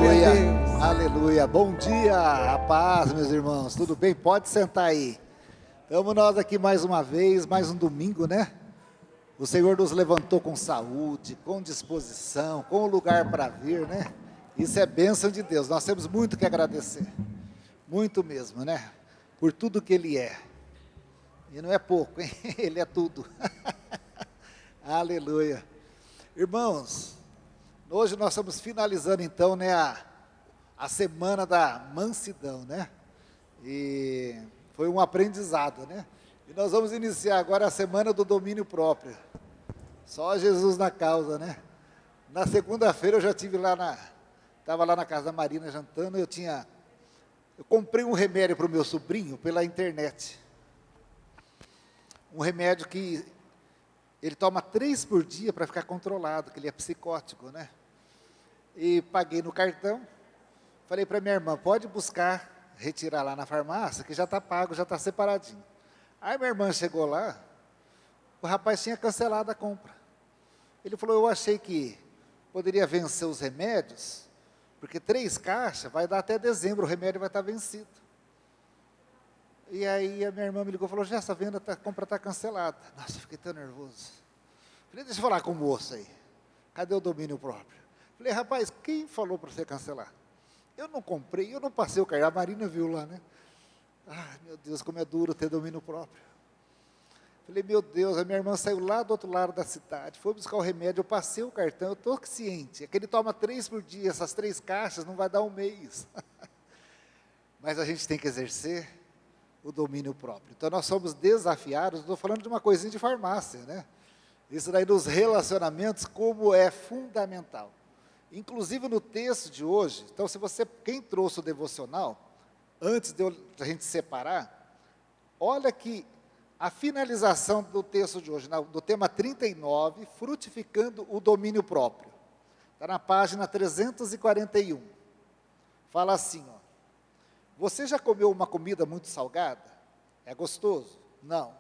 Glória a Aleluia, Deus. aleluia. Bom dia, a paz, meus irmãos. Tudo bem? Pode sentar aí. Estamos nós aqui mais uma vez, mais um domingo, né? O Senhor nos levantou com saúde, com disposição, com lugar para vir, né? Isso é bênção de Deus. Nós temos muito que agradecer. Muito mesmo, né? Por tudo que Ele é. E não é pouco, hein? Ele é tudo. Aleluia. Irmãos, hoje nós estamos finalizando então, né, a semana da mansidão, né? E foi um aprendizado, né? E nós vamos iniciar agora a semana do domínio próprio. Só Jesus na causa, né? Na segunda-feira eu já tive estava lá na casa da Marina jantando, eu comprei um remédio para o meu sobrinho pela internet. Um remédio que ele toma 3 por dia para ficar controlado, que ele é psicótico, né? E paguei no cartão, falei para minha irmã, pode buscar, retirar lá na farmácia, que já está pago, já está separadinho. Aí minha irmã chegou lá, o rapaz tinha cancelado a compra. Ele falou, eu achei que poderia vencer os remédios, porque 3 caixas, vai dar até dezembro, o remédio vai estar vencido. E aí a minha irmã me ligou e falou, já essa a compra está cancelada. Nossa, eu fiquei tão nervoso. Falei, deixa eu falar com o moço aí, cadê o domínio próprio? Falei, rapaz, quem falou para você cancelar? Eu não comprei, eu não passei o cartão, a Marina viu lá, né? Ai, meu Deus, como é duro ter domínio próprio. Falei, meu Deus, a minha irmã saiu lá do outro lado da cidade, foi buscar o remédio, eu passei o cartão, eu estou ciente, é que ele toma 3 por dia, essas 3 caixas não vai dar um mês. Mas a gente tem que exercer o domínio próprio. Então nós somos desafiados, estou falando de uma coisinha de farmácia, né? Isso daí dos relacionamentos, como é fundamental. Inclusive no texto de hoje, então quem trouxe o devocional, antes de a gente separar, olha que a finalização do texto de hoje, do tema 39, frutificando o domínio próprio. Está na página 341. Fala assim, ó. Você já comeu uma comida muito salgada? É gostoso? Não.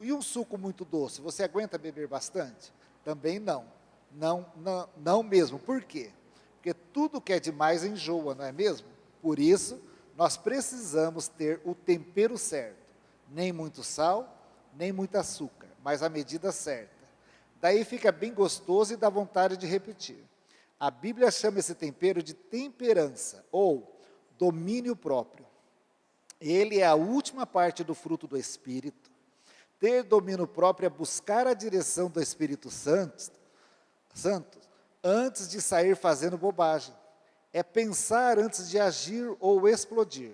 E um suco muito doce, você aguenta beber bastante? Também não. Não mesmo. Por quê? Porque tudo que é demais enjoa, não é mesmo? Por isso, nós precisamos ter o tempero certo. Nem muito sal, nem muito açúcar, mas a medida certa. Daí fica bem gostoso e dá vontade de repetir. A Bíblia chama esse tempero de temperança, ou domínio próprio. Ele é a última parte do fruto do Espírito. Ter domínio próprio é buscar a direção do Espírito Santo antes de sair fazendo bobagem. É pensar antes de agir ou explodir.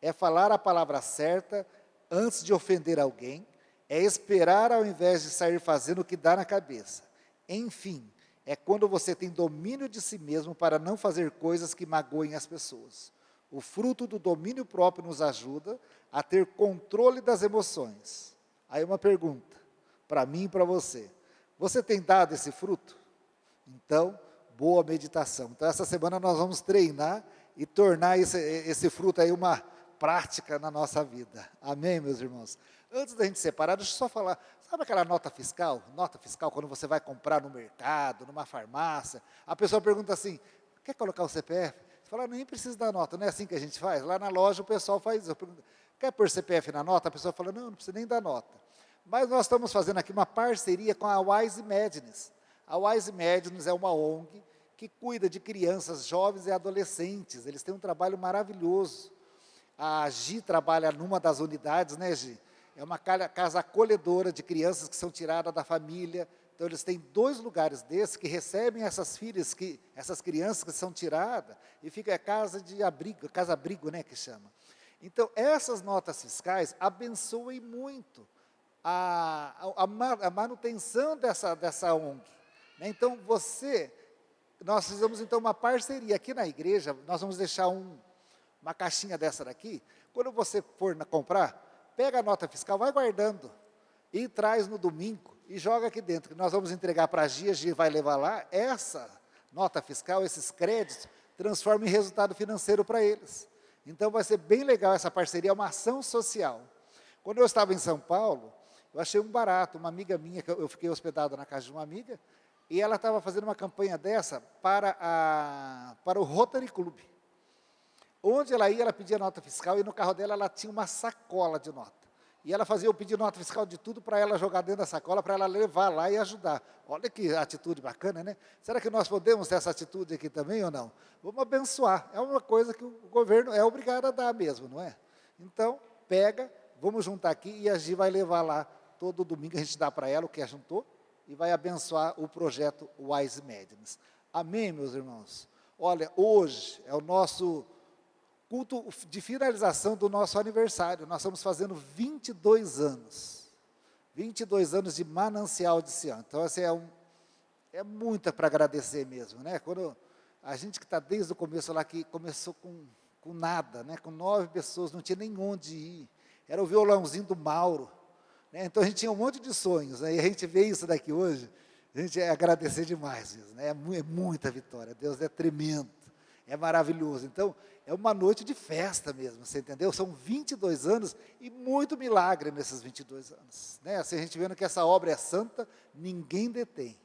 É falar a palavra certa antes de ofender alguém. É esperar ao invés de sair fazendo o que dá na cabeça. Enfim, é quando você tem domínio de si mesmo para não fazer coisas que magoem as pessoas. O fruto do domínio próprio nos ajuda a ter controle das emoções. Aí uma pergunta, para mim e para você. Você tem dado esse fruto? Então, boa meditação. Então, essa semana nós vamos treinar e tornar esse fruto aí uma prática na nossa vida. Amém, meus irmãos? Antes da gente separar, deixa eu só falar. Sabe aquela nota fiscal? Nota fiscal quando você vai comprar no mercado, numa farmácia. A pessoa pergunta assim, quer colocar o CPF? Você fala, nem precisa da nota, não é assim que a gente faz? Lá na loja o pessoal faz isso. Quer pôr CPF na nota? A pessoa fala, não precisa nem da nota. Mas nós estamos fazendo aqui uma parceria com a Wise Madness. A Wise Madness é uma ONG que cuida de crianças, jovens e adolescentes. Eles têm um trabalho maravilhoso. A Gi trabalha numa das unidades, né, Gi? É uma casa acolhedora de crianças que são tiradas da família. Então, eles têm 2 lugares desses que recebem essas crianças que são tiradas, e fica casa-abrigo, né, que chama. Então, essas notas fiscais abençoem muito a manutenção dessa ONG. Né? Então, nós fizemos então uma parceria aqui na igreja, nós vamos deixar uma caixinha dessa daqui, quando você for comprar, pega a nota fiscal, vai guardando, e traz no domingo, e joga aqui dentro, que nós vamos entregar para a Gia vai levar lá, essa nota fiscal, esses créditos, transforma em resultado financeiro para eles. Então vai ser bem legal essa parceria, é uma ação social. Quando eu estava em São Paulo, eu achei um barato, uma amiga minha, que eu fiquei hospedado na casa de uma amiga, e ela estava fazendo uma campanha dessa para o Rotary Club. Onde ela ia, ela pedia nota fiscal, e no carro dela ela tinha uma sacola de nota. E ela fazia eu pedir nota fiscal de tudo para ela jogar dentro da sacola, para ela levar lá e ajudar. Olha que atitude bacana, né? Será que nós podemos ter essa atitude aqui também ou não? Vamos abençoar. É uma coisa que o governo é obrigado a dar mesmo, não é? Então, pega, vamos juntar aqui e a Gi vai levar lá todo domingo, a gente dá para ela o que juntou e vai abençoar o projeto Wise Mediums. Amém, meus irmãos? Olha, hoje é o nosso culto de finalização do nosso aniversário. Nós estamos fazendo 22 anos. 22 anos de Manancial de Sião. Então, assim, é muita para agradecer mesmo, né? Quando a gente que está desde o começo lá, que começou com nada, né? Com 9 pessoas, não tinha nem onde ir. Era o violãozinho do Mauro, né? Então, a gente tinha um monte de sonhos, né? E a gente vê isso daqui hoje, a gente é agradecer demais mesmo, né? É muita vitória. Deus é tremendo. É maravilhoso. Então, é uma noite de festa mesmo, você entendeu? São 22 anos e muito milagre nesses 22 anos. Né? Assim, a gente vendo que essa obra é santa, ninguém detém,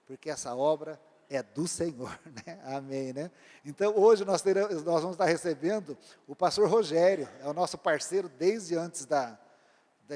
porque essa obra é do Senhor. Né? Amém, né? Então, hoje nós vamos estar recebendo o pastor Rogério, é o nosso parceiro desde antes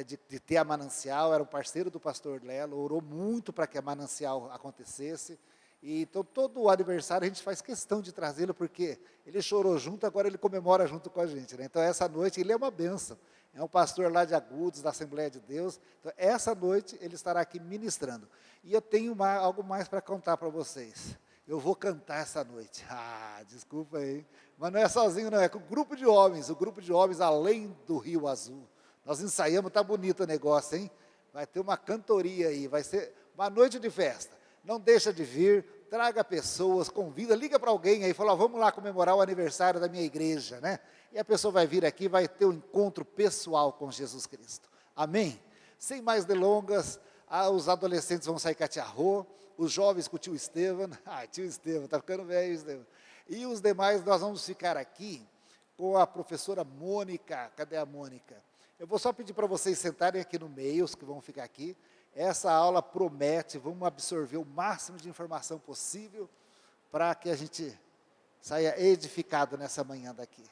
de ter a Manancial, era um parceiro do pastor Lelo, orou muito para que a Manancial acontecesse. E então, todo o aniversário a gente faz questão de trazê-lo, porque ele chorou junto, agora ele comemora junto com a gente. Né? Então, essa noite, ele é uma bênção. É um pastor lá de Agudos, da Assembleia de Deus. Então, essa noite, ele estará aqui ministrando. E eu tenho algo mais para contar para vocês. Eu vou cantar essa noite. Ah, desculpa aí. Mas não é sozinho, não. É com o grupo de homens. O grupo de homens além do Rio Azul. Nós ensaiamos, está bonito o negócio, hein? Vai ter uma cantoria aí. Vai ser uma noite de festa. Não deixa de vir, traga pessoas, convida, liga para alguém aí, fala, vamos lá comemorar o aniversário da minha igreja, né? E a pessoa vai vir aqui, vai ter um encontro pessoal com Jesus Cristo. Amém? Sem mais delongas, os adolescentes vão sair com a tia Rô, os jovens com o tio Estevam, tio Estevam, está ficando velho, Estevam. E os demais, nós vamos ficar aqui com a professora Mônica. Cadê a Mônica? Eu vou só pedir para vocês sentarem aqui no meio, os que vão ficar aqui. Essa aula promete, vamos absorver o máximo de informação possível para que a gente saia edificado nessa manhã daqui.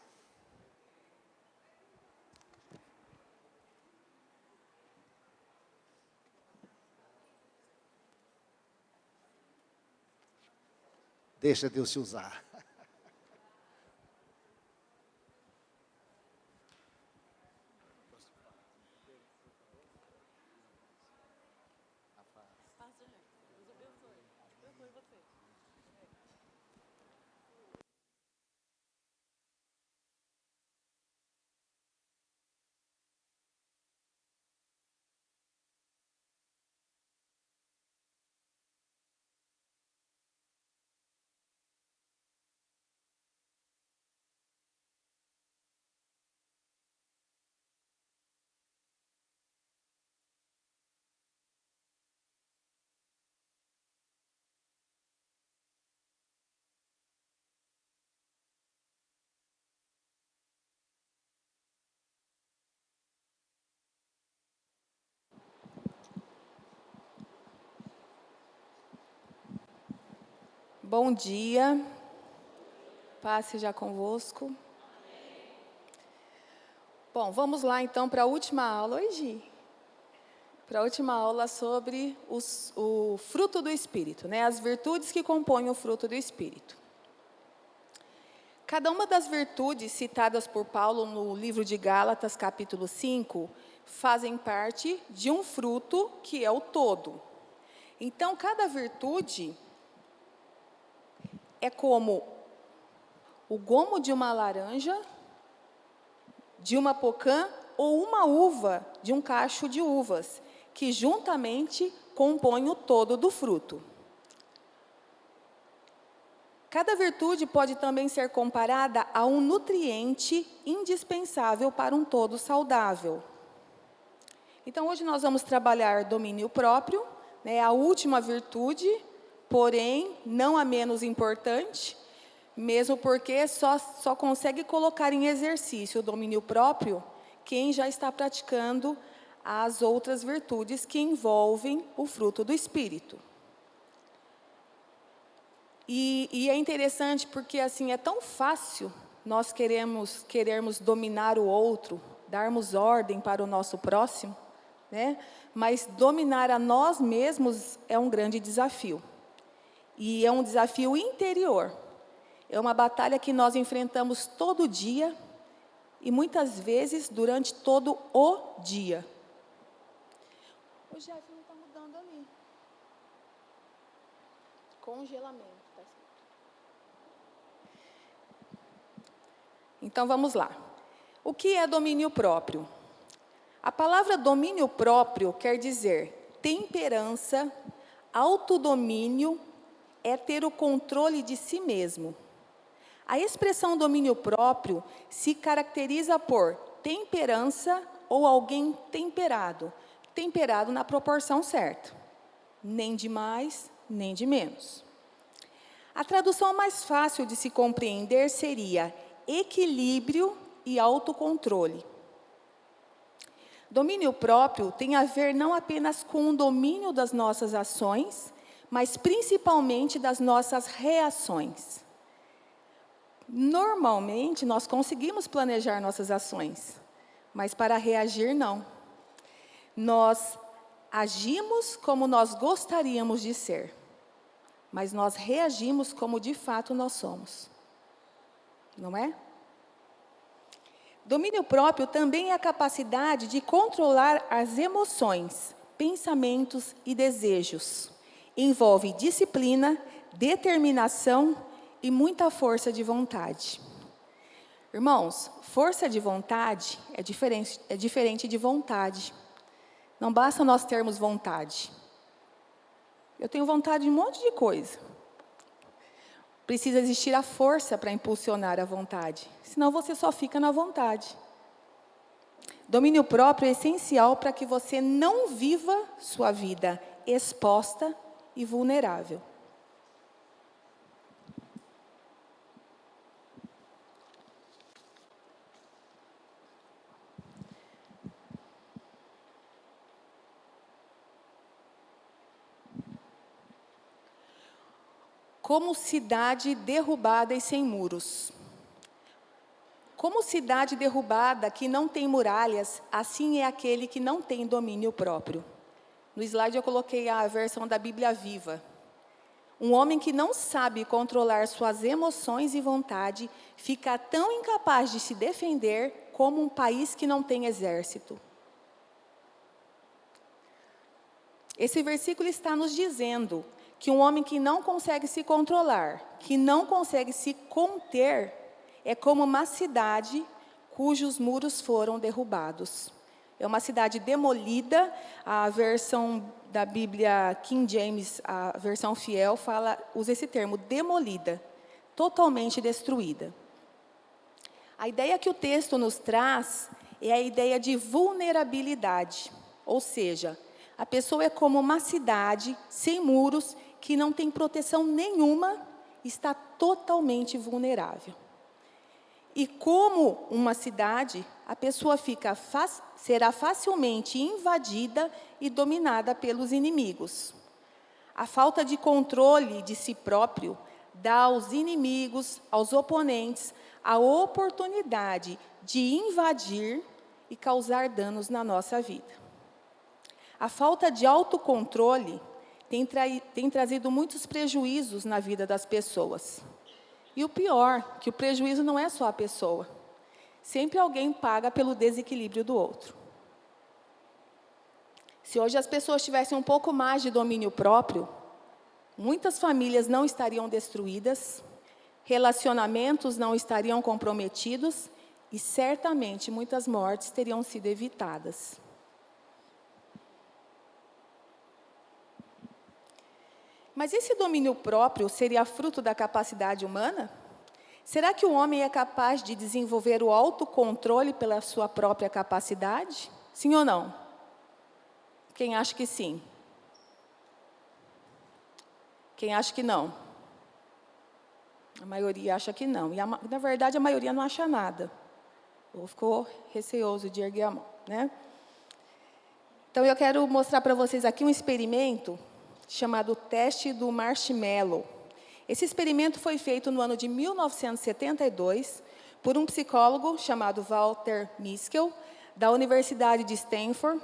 Deixa Deus te usar. Bom dia, paz seja convosco. Bom, vamos lá então para a última aula hoje. Para a última aula sobre o fruto do Espírito, né? As virtudes que compõem o fruto do Espírito. Cada uma das virtudes citadas por Paulo no livro de Gálatas, capítulo 5, fazem parte de um fruto que é o todo. Então, cada virtude é como o gomo de uma laranja, de uma pocã ou uma uva de um cacho de uvas, que juntamente compõem o todo do fruto. Cada virtude pode também ser comparada a um nutriente indispensável para um todo saudável. Então, hoje nós vamos trabalhar domínio próprio, né, a última virtude, porém, não a menos importante, mesmo porque só consegue colocar em exercício o domínio próprio quem já está praticando as outras virtudes que envolvem o fruto do Espírito. E é interessante porque, assim, é tão fácil nós querermos dominar o outro, darmos ordem para o nosso próximo, né? Mas dominar a nós mesmos é um grande desafio. E é um desafio interior. É uma batalha que nós enfrentamos todo dia e muitas vezes durante todo o dia. O Jeff não está mudando ali. Congelamento. Então vamos lá. O que é domínio próprio? A palavra domínio próprio quer dizer temperança, autodomínio, é ter o controle de si mesmo. A expressão domínio próprio se caracteriza por temperança ou alguém temperado. Temperado na proporção certa. Nem de mais, nem de menos. A tradução mais fácil de se compreender seria equilíbrio e autocontrole. Domínio próprio tem a ver não apenas com o domínio das nossas ações, mas principalmente das nossas reações. Normalmente, nós conseguimos planejar nossas ações, mas para reagir, não. Nós agimos como nós gostaríamos de ser, mas nós reagimos como de fato nós somos. Não é? Domínio próprio também é a capacidade de controlar as emoções, pensamentos e desejos. Envolve disciplina, determinação e muita força de vontade. Irmãos, força de vontade é diferente de vontade. Não basta nós termos vontade. Eu tenho vontade de um monte de coisa. Precisa existir a força para impulsionar a vontade, senão você só fica na vontade. Domínio próprio é essencial para que você não viva sua vida exposta e vulnerável. Como cidade derrubada e sem muros. Como cidade derrubada que não tem muralhas, assim é aquele que não tem domínio próprio. No slide eu coloquei a versão da Bíblia Viva. Um homem que não sabe controlar suas emoções e vontade fica tão incapaz de se defender como um país que não tem exército. Esse versículo está nos dizendo que um homem que não consegue se controlar, que não consegue se conter, é como uma cidade cujos muros foram derrubados. É uma cidade demolida. A versão da Bíblia King James, a versão fiel, usa esse termo, demolida, totalmente destruída. A ideia que o texto nos traz é a ideia de vulnerabilidade, ou seja, a pessoa é como uma cidade sem muros, que não tem proteção nenhuma, está totalmente vulnerável. E como uma cidade, a pessoa será facilmente invadida e dominada pelos inimigos. A falta de controle de si próprio dá aos inimigos, aos oponentes, a oportunidade de invadir e causar danos na nossa vida. A falta de autocontrole tem trazido muitos prejuízos na vida das pessoas. E o pior, que o prejuízo não é só a pessoa. Sempre alguém paga pelo desequilíbrio do outro. Se hoje as pessoas tivessem um pouco mais de domínio próprio, muitas famílias não estariam destruídas, relacionamentos não estariam comprometidos e certamente muitas mortes teriam sido evitadas. Mas esse domínio próprio seria fruto da capacidade humana? Será que o homem é capaz de desenvolver o autocontrole pela sua própria capacidade? Sim ou não? Quem acha que sim? Quem acha que não? A maioria acha que não. E, na verdade, a maioria não acha nada. Ou ficou receoso de erguer a mão, né? Então, eu quero mostrar para vocês aqui um experimento chamado teste do marshmallow. Esse experimento foi feito no ano de 1972 por um psicólogo chamado Walter Mischel, da Universidade de Stanford.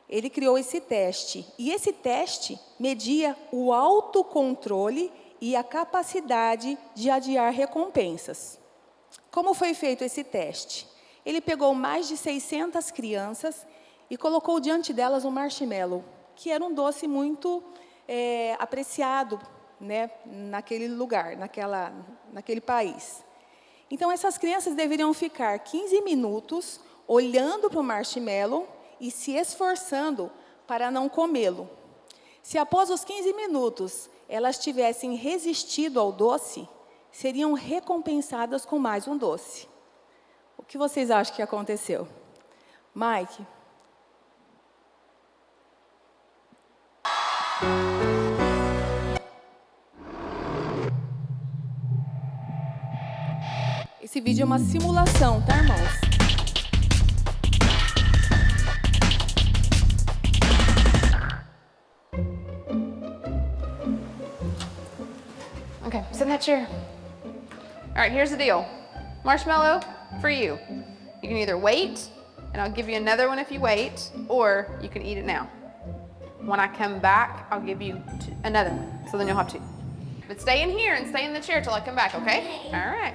Ele criou esse teste. E esse teste media o autocontrole e a capacidade de adiar recompensas. Como foi feito esse teste? Ele pegou mais de 600 crianças e colocou diante delas um marshmallow, que era um doce muito apreciado, né, naquele lugar, naquele país. Então, essas crianças deveriam ficar 15 minutos olhando para o marshmallow e se esforçando para não comê-lo. Se após os 15 minutos elas tivessem resistido ao doce, seriam recompensadas com mais um doce. O que vocês acham que aconteceu? Mike? Esse vídeo é uma simulação, tá, irmãos? Okay, sit in that chair. All right, here's the deal. Marshmallow for you. You can either wait, and I'll give you another one if you wait, or you can eat it now. When I come back, I'll give you another one, so then you'll have two. But stay in here and stay in the chair till I come back, okay? All right.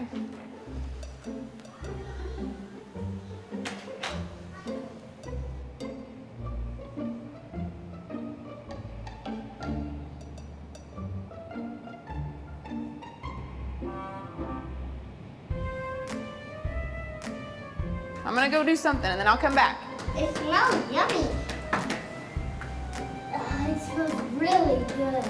I'm gonna go do something and then I'll come back. It smells yummy. It smells really good.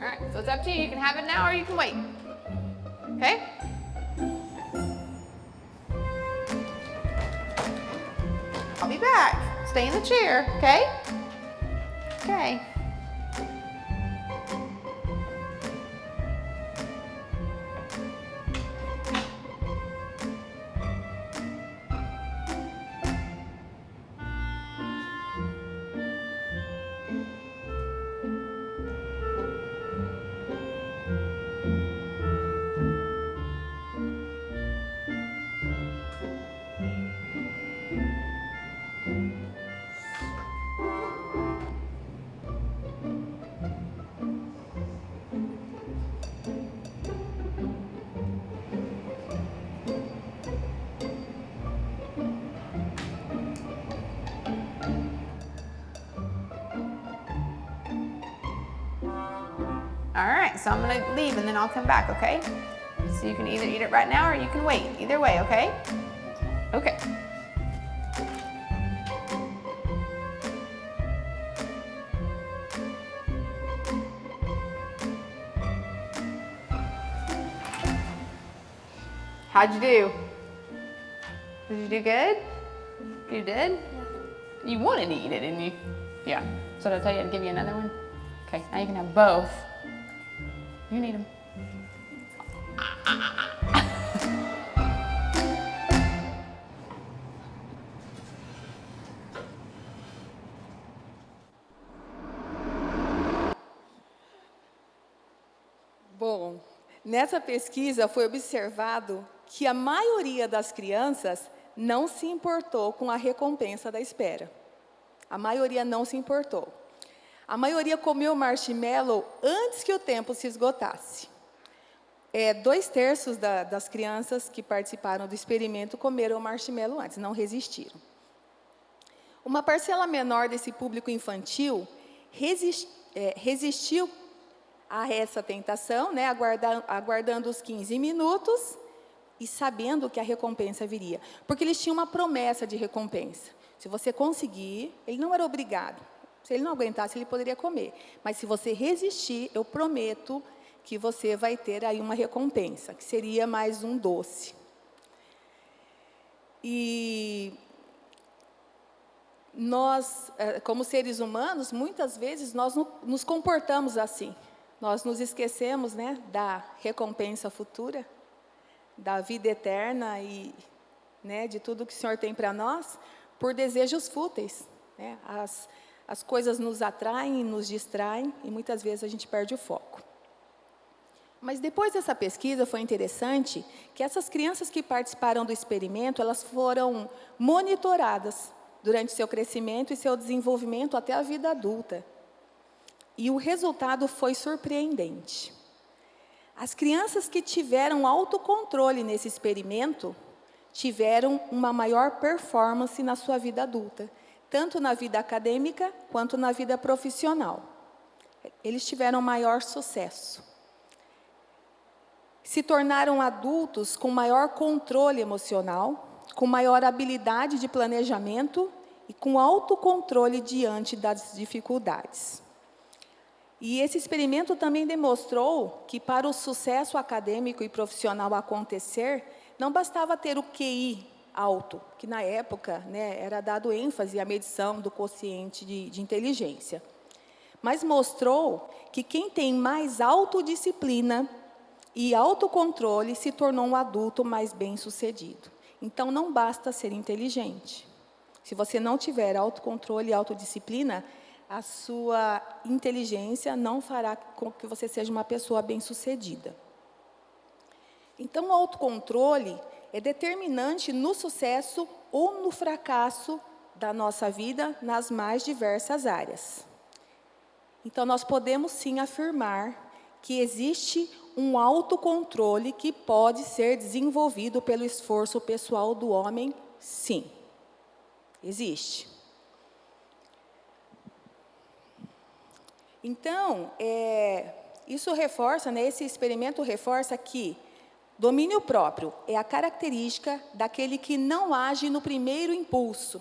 All right, so it's up to you. You can have it now or you can wait. Okay? I'll be back. Stay in the chair, okay? Okay. All right, so I'm gonna leave and then I'll come back, okay? So you can either eat it right now or you can wait. Either way, okay? Okay. How'd you do? Did you do good? You did? You wanted to eat it, didn't you? Yeah. So did I tell you I'd give you another one? Okay, now you can have both. You need them. Bom, nessa pesquisa foi observado que a maioria das crianças não se importou com a recompensa da espera. A maioria não se importou. A maioria comeu marshmallow antes que o tempo se esgotasse. 2/3 das crianças que participaram do experimento comeram marshmallow antes, não resistiram. Uma parcela menor desse público infantil resistiu a essa tentação, né, aguardando os 15 minutos, e sabendo que a recompensa viria. Porque eles tinham uma promessa de recompensa. Se você conseguir, ele não era obrigado. Se ele não aguentasse, ele poderia comer. Mas se você resistir, eu prometo que você vai ter aí uma recompensa, que seria mais um doce. E nós, como seres humanos, muitas vezes nós nos comportamos assim. Nós nos esquecemos, né, da recompensa futura, da vida eterna e, né, de tudo que o Senhor tem para nós, por desejos fúteis, né? As coisas nos atraem, nos distraem e muitas vezes a gente perde o foco. Mas depois dessa pesquisa foi interessante que essas crianças que participaram do experimento, elas foram monitoradas durante seu crescimento e seu desenvolvimento até a vida adulta. E o resultado foi surpreendente. As crianças que tiveram autocontrole nesse experimento tiveram uma maior performance na sua vida adulta, tanto na vida acadêmica quanto na vida profissional. Eles tiveram maior sucesso. Se tornaram adultos com maior controle emocional, com maior habilidade de planejamento e com autocontrole diante das dificuldades. E esse experimento também demonstrou que para o sucesso acadêmico e profissional acontecer, não bastava ter o QI alto, que na época, né, era dado ênfase à medição do quociente de inteligência. Mas mostrou que quem tem mais autodisciplina e autocontrole se tornou um adulto mais bem-sucedido. Então, não basta ser inteligente. Se você não tiver autocontrole e autodisciplina, a sua inteligência não fará com que você seja uma pessoa bem-sucedida. Então, o autocontrole é determinante no sucesso ou no fracasso da nossa vida nas mais diversas áreas. Então, nós podemos sim afirmar que existe um autocontrole que pode ser desenvolvido pelo esforço pessoal do homem, sim. Existe. Então, isso reforça, né, esse experimento reforça que domínio próprio é a característica daquele que não age no primeiro impulso,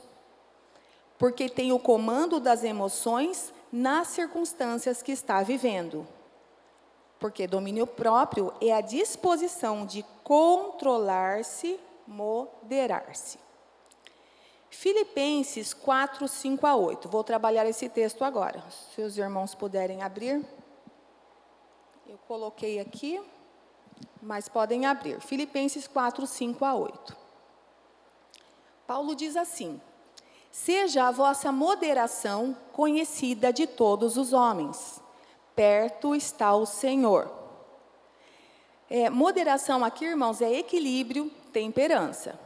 porque tem o comando das emoções nas circunstâncias que está vivendo. Porque domínio próprio é a disposição de controlar-se, moderar-se. Filipenses 4, 5 a 8. Vou trabalhar esse texto agora. Se os irmãos puderem abrir. Eu coloquei aqui, mas podem abrir. Filipenses 4, 5 a 8. Paulo diz assim: seja a vossa moderação conhecida de todos os homens. Perto está o Senhor. Moderação aqui, irmãos, é equilíbrio, temperança.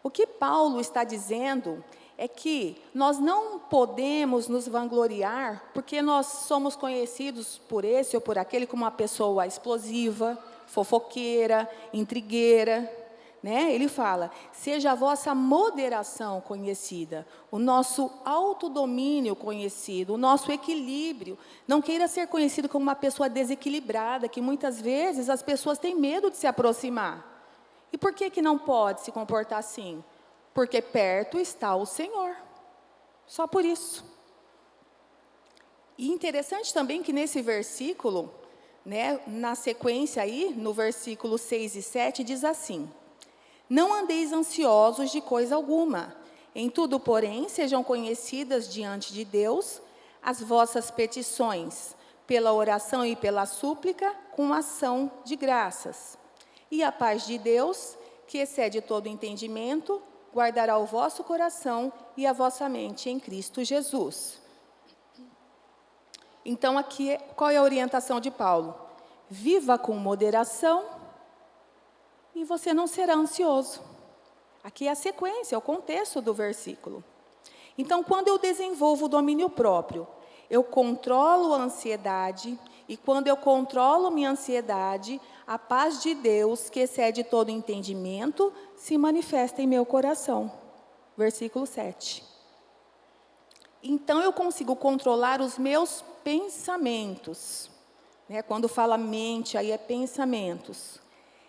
O que Paulo está dizendo é que nós não podemos nos vangloriar porque nós somos conhecidos por esse ou por aquele como uma pessoa explosiva, fofoqueira, intrigueira, né? Ele fala, seja a vossa moderação conhecida, o nosso autodomínio conhecido, o nosso equilíbrio. Não queira ser conhecido como uma pessoa desequilibrada, que muitas vezes as pessoas têm medo de se aproximar. E por que não pode se comportar assim? Porque perto está o Senhor. Só por isso. E interessante também que nesse versículo, né, na sequência aí, no versículo 6 e 7, diz assim: não andeis ansiosos de coisa alguma. Em tudo, porém, sejam conhecidas diante de Deus as vossas petições, pela oração e pela súplica, com ação de graças. E a paz de Deus, que excede todo entendimento, guardará o vosso coração e a vossa mente em Cristo Jesus. Então, aqui, qual é a orientação de Paulo? Viva com moderação e você não será ansioso. Aqui é a sequência, é o contexto do versículo. Então, quando eu desenvolvo o domínio próprio, eu controlo a ansiedade, e quando eu controlo minha ansiedade, a paz de Deus, que excede todo entendimento, se manifesta em meu coração. Versículo 7. Então, eu consigo controlar os meus pensamentos. Né? Quando fala mente, aí é pensamentos.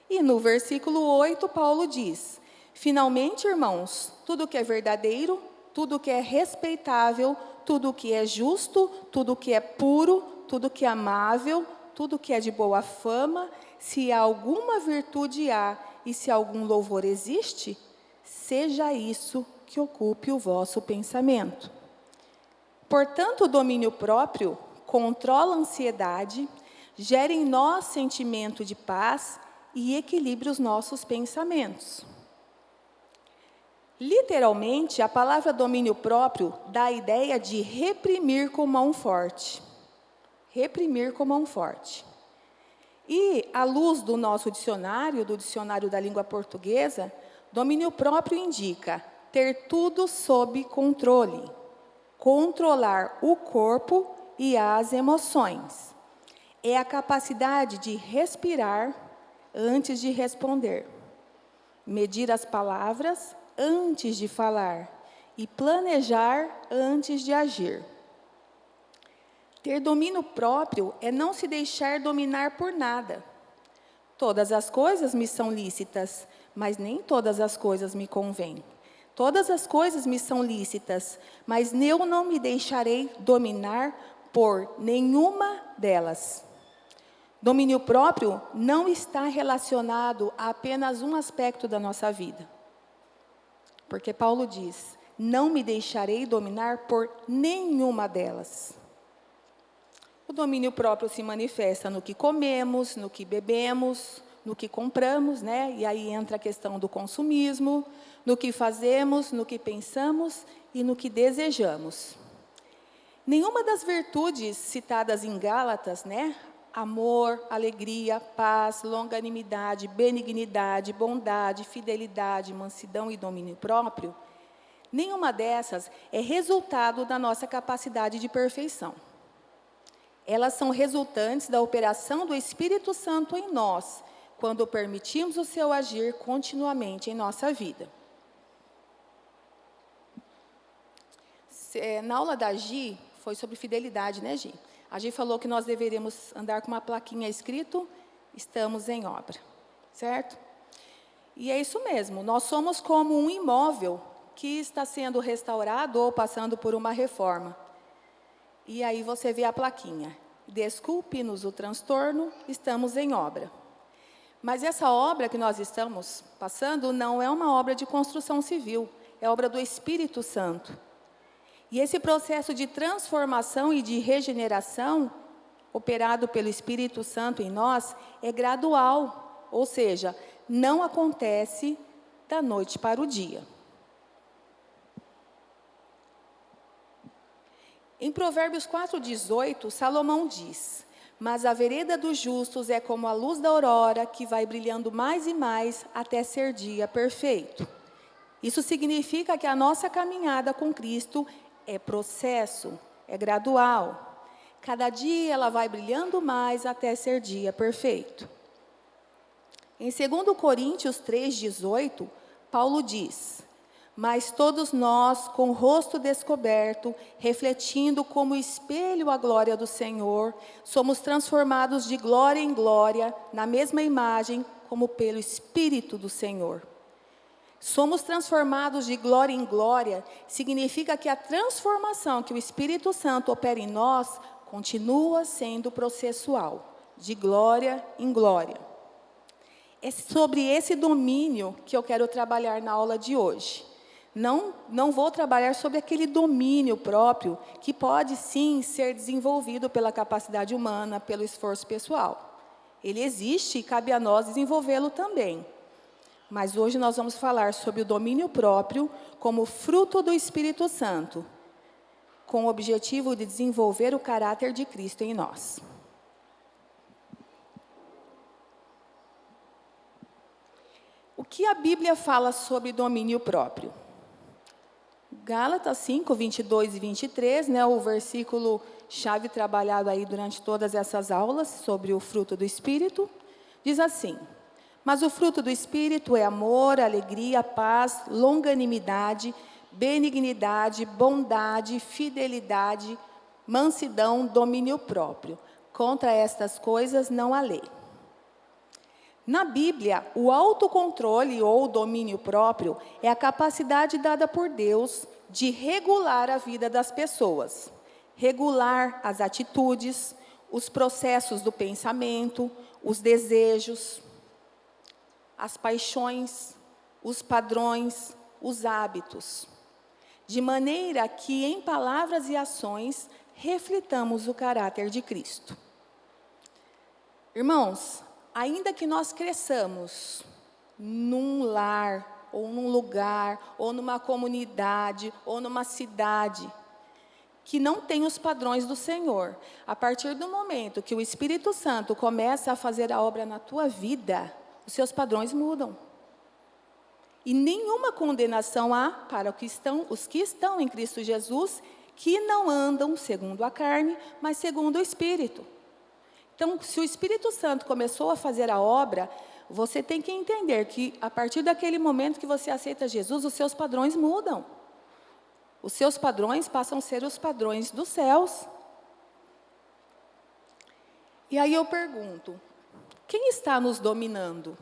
E no versículo 8, Paulo diz: finalmente, irmãos, tudo que é verdadeiro, tudo que é respeitável, tudo que é justo, tudo que é puro, tudo que é amável, tudo que é de boa fama, se alguma virtude há e se algum louvor existe, seja isso que ocupe o vosso pensamento. Portanto, o domínio próprio controla a ansiedade, gera em nós sentimento de paz e equilibra os nossos pensamentos. Literalmente, a palavra domínio próprio dá a ideia de reprimir com mão forte. Reprimir com mão forte. E, à luz do nosso dicionário, do dicionário da língua portuguesa, domínio próprio indica ter tudo sob controle, controlar o corpo e as emoções. É a capacidade de respirar antes de responder, medir as palavras antes de falar e planejar antes de agir. Ter domínio próprio é não se deixar dominar por nada. Todas as coisas me são lícitas, mas nem todas as coisas me convêm. Todas as coisas me são lícitas, mas eu não me deixarei dominar por nenhuma delas. Domínio próprio não está relacionado a apenas um aspecto da nossa vida. Porque Paulo diz: não me deixarei dominar por nenhuma delas. O domínio próprio se manifesta no que comemos, no que bebemos, no que compramos, né? E aí entra a questão do consumismo, no que fazemos, no que pensamos e no que desejamos. Nenhuma das virtudes citadas em Gálatas, né? Amor, alegria, paz, longanimidade, benignidade, bondade, fidelidade, mansidão e domínio próprio, nenhuma dessas é resultado da nossa capacidade de perfeição. Elas são resultantes da operação do Espírito Santo em nós, quando permitimos o seu agir continuamente em nossa vida. Na aula da Gi, foi sobre fidelidade, né, Gi? A Gi falou que nós deveríamos andar com uma plaquinha escrito: estamos em obra, certo? E é isso mesmo, nós somos como um imóvel que está sendo restaurado ou passando por uma reforma. E aí você vê a plaquinha: desculpe-nos o transtorno, estamos em obra. Mas essa obra que nós estamos passando não é uma obra de construção civil, é obra do Espírito Santo. E esse processo de transformação e de regeneração, operado pelo Espírito Santo em nós, é gradual, ou seja, não acontece da noite para o dia. Em Provérbios 4,18, Salomão diz: mas a vereda dos justos é como a luz da aurora, que vai brilhando mais e mais até ser dia perfeito. Isso significa que a nossa caminhada com Cristo é processo, é gradual. Cada dia ela vai brilhando mais até ser dia perfeito. Em 2 Coríntios 3,18, Paulo diz: mas todos nós, com o rosto descoberto, refletindo como espelho a glória do Senhor, somos transformados de glória em glória, na mesma imagem, como pelo Espírito do Senhor. Somos transformados de glória em glória, significa que a transformação que o Espírito Santo opera em nós, continua sendo processual, de glória em glória. É sobre esse domínio que eu quero trabalhar na aula de hoje. Não vou trabalhar sobre aquele domínio próprio, que pode sim ser desenvolvido pela capacidade humana, pelo esforço pessoal. Ele existe e cabe a nós desenvolvê-lo também. Mas hoje nós vamos falar sobre o domínio próprio como fruto do Espírito Santo, com o objetivo de desenvolver o caráter de Cristo em nós. O que a Bíblia fala sobre domínio próprio? Gálatas 5, 22 e 23, né, o versículo chave trabalhado aí durante todas essas aulas sobre o fruto do Espírito, diz assim: mas o fruto do Espírito é amor, alegria, paz, longanimidade, benignidade, bondade, fidelidade, mansidão, domínio próprio. Contra estas coisas não há lei. Na Bíblia, o autocontrole ou domínio próprio é a capacidade dada por Deus de regular a vida das pessoas, regular as atitudes, os processos do pensamento, os desejos, as paixões, os padrões, os hábitos, de maneira que em palavras e ações reflitamos o caráter de Cristo. Irmãos, ainda que nós cresçamos num lar, ou num lugar, ou numa comunidade, ou numa cidade, que não tem os padrões do Senhor, a partir do momento que o Espírito Santo começa a fazer a obra na tua vida, os seus padrões mudam. E nenhuma condenação há para os que estão em Cristo Jesus, que não andam segundo a carne, mas segundo o Espírito. Então, se o Espírito Santo começou a fazer a obra, você tem que entender que, a partir daquele momento que você aceita Jesus, os seus padrões mudam. Os seus padrões passam a ser os padrões dos céus. E aí eu pergunto, quem está nos dominando?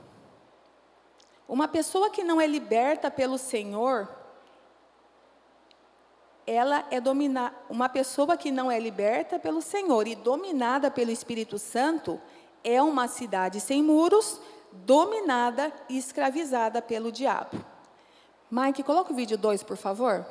Uma pessoa que não é liberta pelo Senhor, ela é dominada. Uma pessoa que não é liberta pelo Senhor e dominada pelo Espírito Santo é uma cidade sem muros, dominada e escravizada pelo diabo. Mike, coloca o vídeo 2, por favor.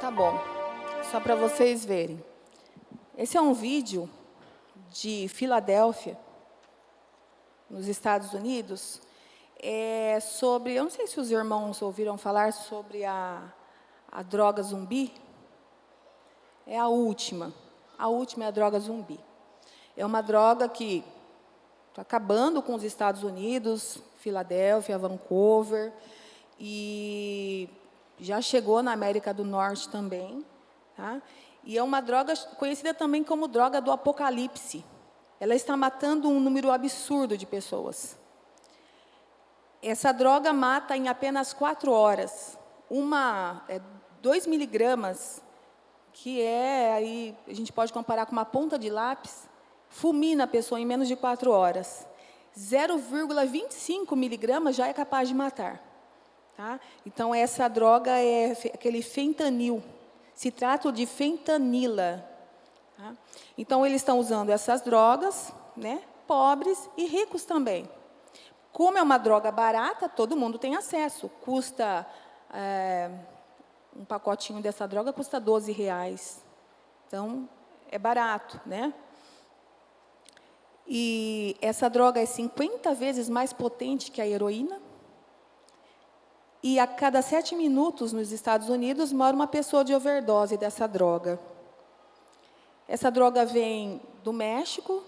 Tá bom, só para vocês verem. Esse é um vídeo de Filadélfia, nos Estados Unidos, sobre, eu não sei se os irmãos ouviram falar sobre a droga zumbi. É a última é a droga zumbi. É uma droga que está acabando com os Estados Unidos, Filadélfia, Vancouver, e já chegou na América do Norte também, tá? E é uma droga conhecida também como droga do apocalipse. Ela está matando um número absurdo de pessoas. Essa droga mata em apenas 4 horas. 2 miligramas, que aí a gente pode comparar com uma ponta de lápis, fulmina a pessoa em menos de 4 horas. 0,25 miligramas já é capaz de matar. Tá? Então, essa droga é aquele fentanil. Se trata de fentanila. Tá? Então, eles estão usando essas drogas, né? Pobres e ricos também. Como é uma droga barata, todo mundo tem acesso. Custa, um pacotinho dessa droga custa R$12. Então, é barato, né? E essa droga é 50 vezes mais potente que a heroína. E a cada 7 minutos, nos Estados Unidos, mora uma pessoa de overdose dessa droga. Essa droga vem do México,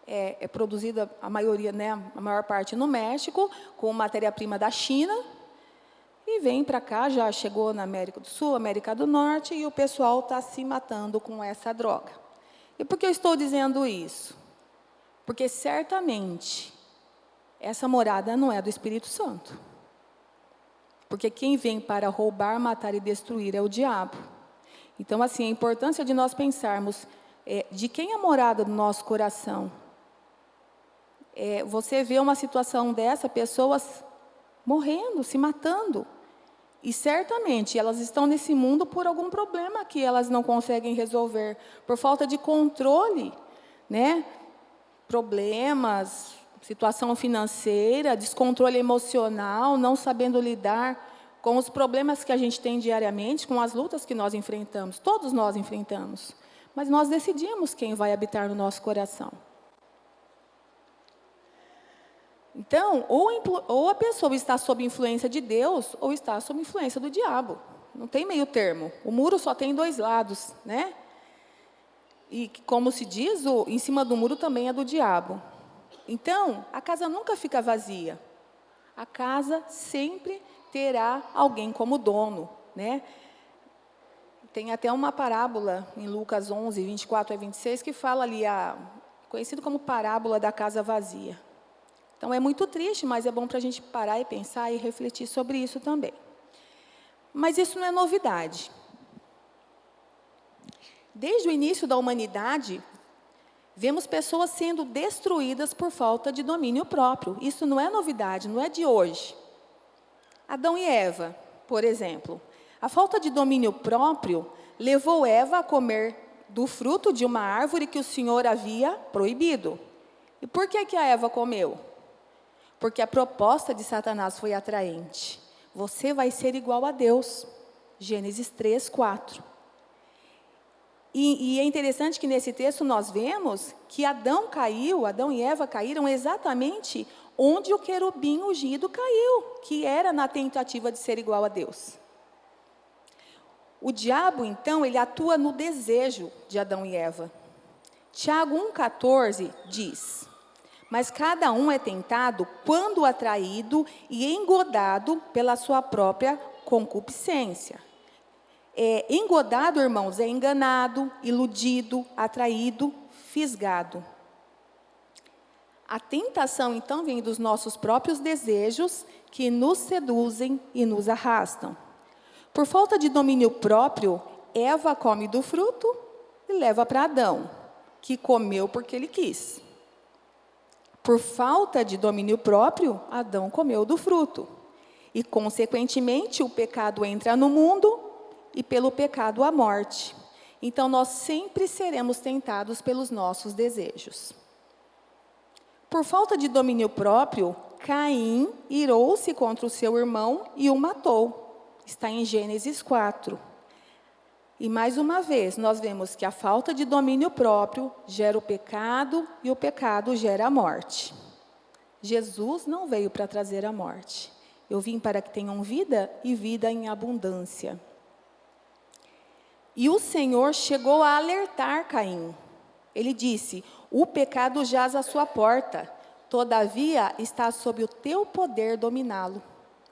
é produzida, a maioria, né, a maior parte no México, com matéria-prima da China, e vem para cá, já chegou na América do Sul, América do Norte, e o pessoal está se matando com essa droga. E por que eu estou dizendo isso? Porque, certamente, essa morada não é do Espírito Santo. Porque quem vem para roubar, matar e destruir é o diabo. Então, assim, a importância de nós pensarmos de quem é a morada do nosso coração. Você vê uma situação dessa, pessoas morrendo, se matando. E, certamente, elas estão nesse mundo por algum problema que elas não conseguem resolver. Por falta de controle, né? Problemas, situação financeira, descontrole emocional, não sabendo lidar com os problemas que a gente tem diariamente, com as lutas que nós enfrentamos. Todos nós enfrentamos. Mas nós decidimos quem vai habitar no nosso coração. Então, ou a pessoa está sob influência de Deus, ou está sob influência do diabo. Não tem meio termo. O muro só tem 2 lados, né? E, como se diz, em cima do muro também é do diabo. Então, a casa nunca fica vazia. A casa sempre terá alguém como dono, né? Tem até uma parábola em Lucas 11, 24 a 26, que fala ali, conhecido como parábola da casa vazia. Então, é muito triste, mas é bom para a gente parar e pensar e refletir sobre isso também. Mas isso não é novidade. Desde o início da humanidade, vemos pessoas sendo destruídas por falta de domínio próprio. Isso não é novidade, não é de hoje. Adão e Eva, por exemplo. A falta de domínio próprio levou Eva a comer do fruto de uma árvore que o Senhor havia proibido. E por que a Eva comeu? Porque a proposta de Satanás foi atraente. Você vai ser igual a Deus. Gênesis 3, 4. E é interessante que nesse texto nós vemos que Adão e Eva caíram exatamente onde o querubim ungido caiu, que era na tentativa de ser igual a Deus. O diabo, então, ele atua no desejo de Adão e Eva. Tiago 1,14 diz: mas cada um é tentado quando atraído e engodado pela sua própria concupiscência. Engodado, irmãos, é enganado, iludido, atraído, fisgado. A tentação, então, vem dos nossos próprios desejos que nos seduzem e nos arrastam. Por falta de domínio próprio, Eva come do fruto e leva para Adão, que comeu porque ele quis. Por falta de domínio próprio, Adão comeu do fruto. E, consequentemente, o pecado entra no mundo e, pelo pecado, a morte. Então, nós sempre seremos tentados pelos nossos desejos. Por falta de domínio próprio, Caim irou-se contra o seu irmão e o matou. Está em Gênesis 4. E, mais uma vez, nós vemos que a falta de domínio próprio gera o pecado e o pecado gera a morte. Jesus não veio para trazer a morte. Eu vim para que tenham vida e vida em abundância. E o Senhor chegou a alertar Caim. Ele disse: o pecado jaz à sua porta, todavia está sob o teu poder dominá-lo.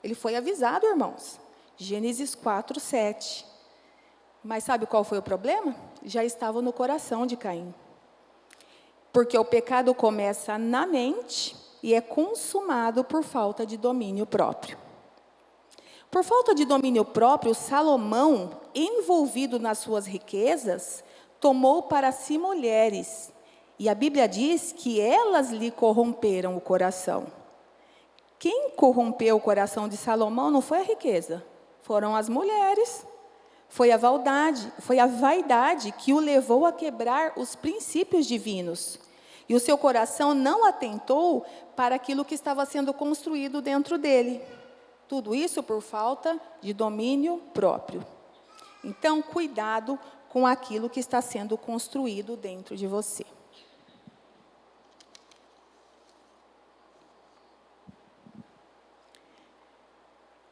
Ele foi avisado, irmãos. Gênesis 4, 7. Mas sabe qual foi o problema? Já estava no coração de Caim. Porque o pecado começa na mente e é consumado por falta de domínio próprio. Por falta de domínio próprio, Salomão, envolvido nas suas riquezas, tomou para si mulheres E a Bíblia diz que elas lhe corromperam o coração. Quem corrompeu o coração de Salomão não foi a riqueza, foram as mulheres. Foi a vaidade que o levou a quebrar os princípios divinos. E o seu coração não atentou para aquilo que estava sendo construído dentro dele. Tudo isso por falta de domínio próprio. Então, cuidado com aquilo que está sendo construído dentro de você.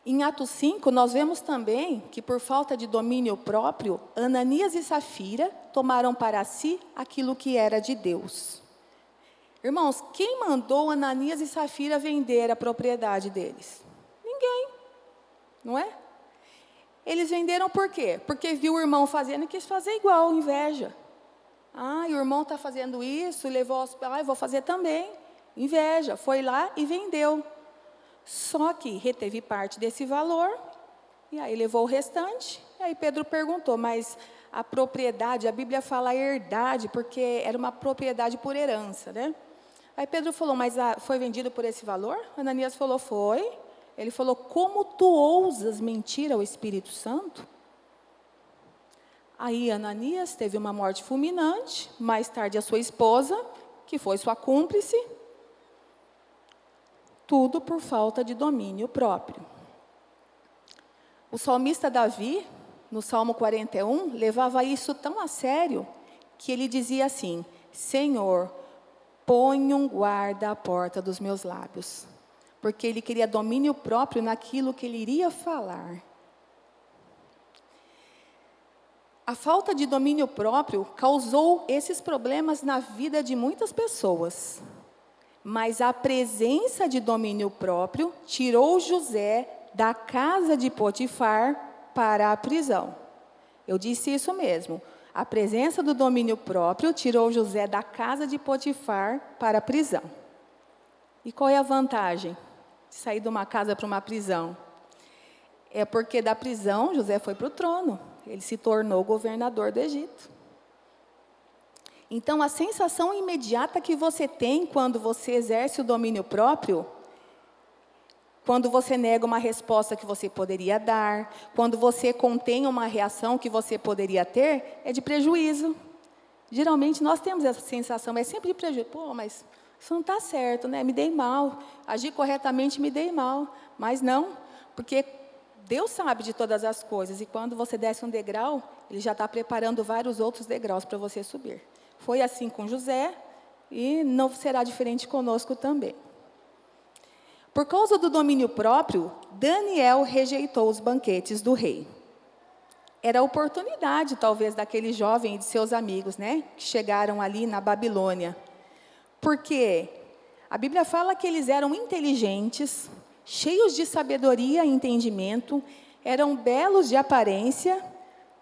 Em Atos 5, nós vemos também que, por falta de domínio próprio, Ananias e Safira tomaram para si aquilo que era de Deus. Irmãos, quem mandou Ananias e Safira vender a propriedade deles? Ninguém, não é? Eles venderam por quê? Porque viu o irmão fazendo e quis fazer igual, inveja. Ah, o irmão está fazendo isso, levou aos... eu vou fazer também. Inveja, foi lá e vendeu. Só que reteve parte desse valor, e aí levou o restante. E aí Pedro perguntou, mas a propriedade, a Bíblia fala herdade, porque era uma propriedade por herança, né? Aí Pedro falou, mas foi vendido por esse valor? Ananias falou, foi. Ele falou, como tu ousas mentir ao Espírito Santo? Aí Ananias teve uma morte fulminante, mais tarde a sua esposa, que foi sua cúmplice, tudo por falta de domínio próprio. O salmista Davi, no Salmo 41, levava isso tão a sério, que ele dizia assim, Senhor, põe um guarda à porta dos meus lábios. Porque ele queria domínio próprio naquilo que ele iria falar. A falta de domínio próprio causou esses problemas na vida de muitas pessoas. Mas a presença de domínio próprio tirou José da casa de Potifar para a prisão. Eu disse isso mesmo. A presença do domínio próprio tirou José da casa de Potifar para a prisão. E qual é a vantagem de sair de uma casa para uma prisão? É porque da prisão José foi para o trono. Ele se tornou governador do Egito. Então, a sensação imediata que você tem quando você exerce o domínio próprio, quando você nega uma resposta que você poderia dar, quando você contém uma reação que você poderia ter, é de prejuízo. Geralmente, nós temos essa sensação, é sempre de prejuízo. Pô, mas isso não está certo, né? Me dei mal. Agi corretamente, me dei mal. Mas não, porque Deus sabe de todas as coisas. E quando você desce um degrau, Ele já está preparando vários outros degraus para você subir. Foi assim com José e não será diferente conosco também. Por causa do domínio próprio, Daniel rejeitou os banquetes do rei. Era a oportunidade, talvez, daquele jovem e de seus amigos, né, que chegaram ali na Babilônia. Porque a Bíblia fala que eles eram inteligentes, cheios de sabedoria e entendimento, eram belos de aparência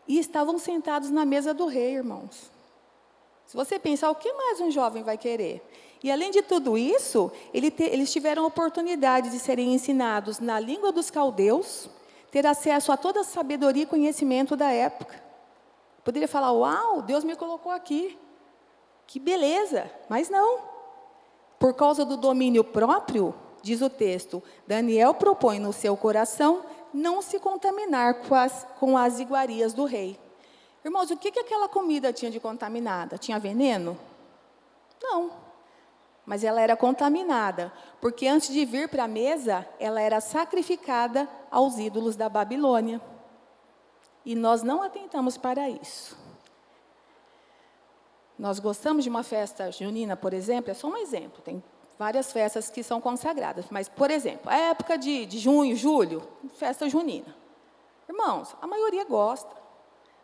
e estavam sentados na mesa do rei, irmãos. Se você pensar, o que mais um jovem vai querer? E, além de tudo isso, eles tiveram a oportunidade de serem ensinados na língua dos caldeus, ter acesso a toda a sabedoria e conhecimento da época. Poderia falar, uau, Deus me colocou aqui. Que beleza, mas não. Por causa do domínio próprio, diz o texto, Daniel propõe no seu coração não se contaminar com as iguarias do rei. Irmãos, o que aquela comida tinha de contaminada? Tinha veneno? Não. Mas ela era contaminada, porque antes de vir para a mesa, ela era sacrificada aos ídolos da Babilônia. E nós não atentamos para isso. Nós gostamos de uma festa junina, por exemplo, é só um exemplo, tem várias festas que são consagradas, mas, por exemplo, a época de junho, julho, festa junina. Irmãos, a maioria gosta.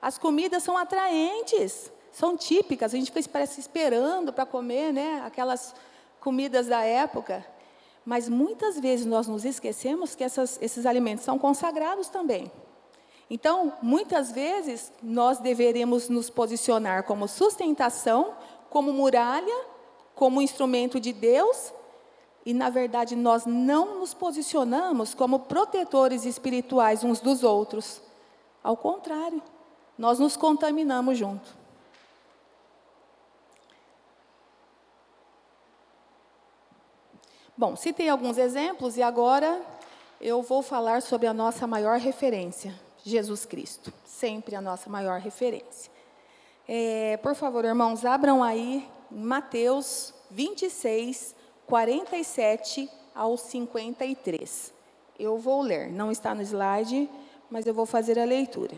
As comidas são atraentes, são típicas, a gente fica esperando para comer, né, aquelas comidas da época, mas muitas vezes nós nos esquecemos que esses alimentos são consagrados também. Então, muitas vezes, nós deveremos nos posicionar como sustentação, como muralha, como instrumento de Deus, e, na verdade, nós não nos posicionamos como protetores espirituais uns dos outros. Ao contrário, nós nos contaminamos junto. Bom, citei alguns exemplos e agora eu vou falar sobre a nossa maior referência, Jesus Cristo. Sempre a nossa maior referência. Por favor, irmãos, abram aí em Mateus 26, 47 ao 53. Eu vou ler, não está no slide, mas eu vou fazer a leitura.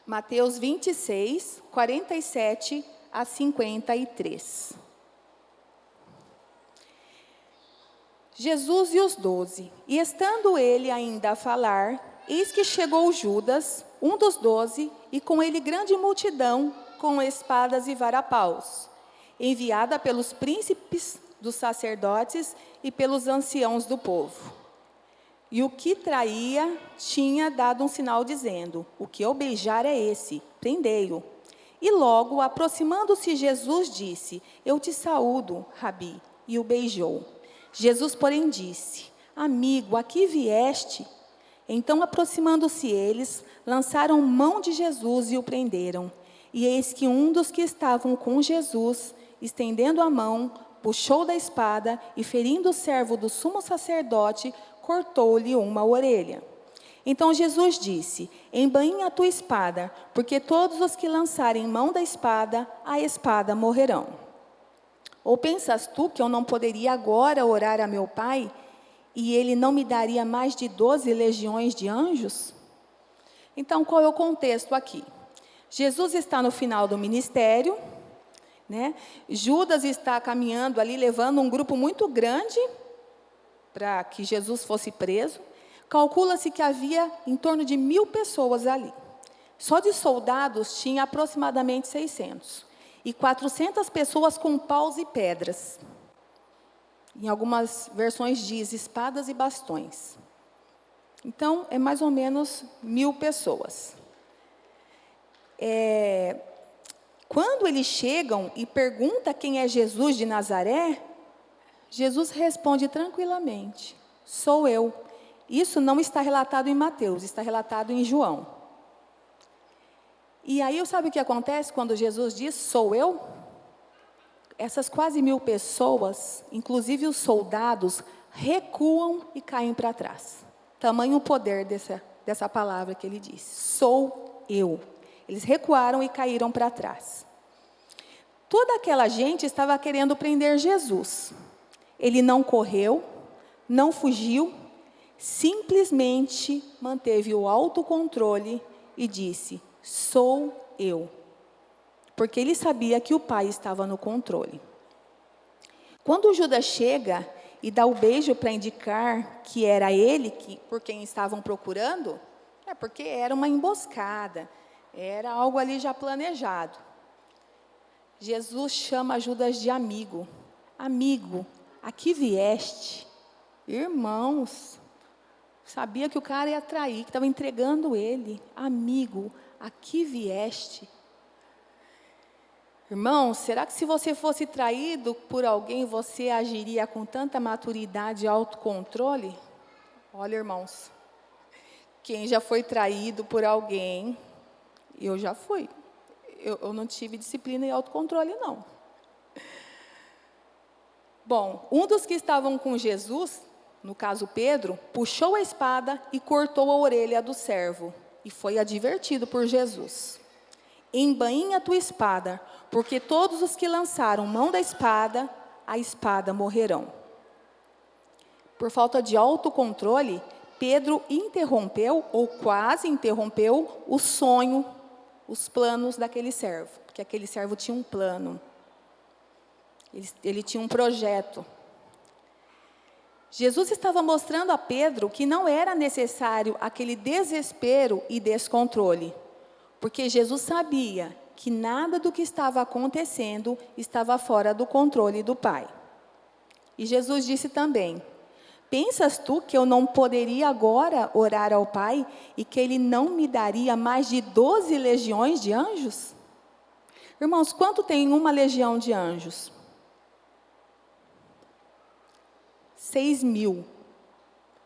Mateus 26, 47 a 53. Jesus e os 12. E estando ele ainda a falar, eis que chegou Judas, um dos 12, e com ele grande multidão, com espadas e varapaus, enviada pelos príncipes dos sacerdotes e pelos anciãos do povo. E o que traía tinha dado um sinal dizendo: o que eu beijar é esse, prendei-o. E logo, aproximando-se Jesus, disse: eu te saúdo, Rabi, e o beijou. Jesus, porém, disse: amigo, aqui vieste? Então, aproximando-se eles, lançaram mão de Jesus e o prenderam. E eis que um dos que estavam com Jesus, estendendo a mão, puxou da espada e, ferindo o servo do sumo sacerdote, cortou-lhe uma orelha. Então Jesus disse: embainha a tua espada, porque todos os que lançarem mão da espada, a espada morrerão. Ou pensas tu que eu não poderia agora orar a meu Pai, e ele não me daria mais de 12 legiões de anjos? Então, qual é o contexto aqui? Jesus está no final do ministério, né? Judas está caminhando ali, levando um grupo muito grande para que Jesus fosse preso. Calcula-se que havia em torno de 1.000 pessoas ali. Só de soldados tinha aproximadamente 600. E 400 pessoas com paus e pedras. Em algumas versões diz espadas e bastões. Então, é mais ou menos 1.000 pessoas. Quando eles chegam e perguntam quem é Jesus de Nazaré, Jesus responde tranquilamente: sou eu. Isso não está relatado em Mateus, está relatado em João. E aí, sabe o que acontece quando Jesus diz, sou eu? Essas quase 1.000 pessoas, inclusive os soldados, recuam e caem para trás. Tamanho o poder dessa palavra que ele disse, sou eu. Eles recuaram e caíram para trás. Toda aquela gente estava querendo prender Jesus. Ele não correu, não fugiu, simplesmente manteve o autocontrole e disse: sou eu. Porque ele sabia que o Pai estava no controle. Quando Judas chega e dá o beijo para indicar que era ele por quem estavam procurando, é porque era uma emboscada, era algo ali já planejado. Jesus chama Judas de amigo. Amigo, aqui vieste. Irmãos, sabia que o cara ia trair, que estava entregando ele. Amigo, aqui vieste. Irmão, será que se você fosse traído por alguém, você agiria com tanta maturidade e autocontrole? Olha, irmãos, quem já foi traído por alguém, eu já fui. Eu não tive disciplina e autocontrole, não. Bom, um dos que estavam com Jesus, no caso Pedro, puxou a espada e cortou a orelha do servo. E foi advertido por Jesus: embainha a tua espada, porque todos os que lançaram mão da espada, a espada morrerão. Por falta de autocontrole, Pedro interrompeu, ou quase interrompeu, o sonho, os planos daquele servo. Porque aquele servo tinha um plano. Ele tinha um projeto. Jesus estava mostrando a Pedro que não era necessário aquele desespero e descontrole, porque Jesus sabia que nada do que estava acontecendo estava fora do controle do Pai. E Jesus disse também: pensas tu que eu não poderia agora orar ao Pai e que Ele não me daria mais de 12 legiões de anjos? Irmãos, quanto tem uma legião de anjos? 6.000.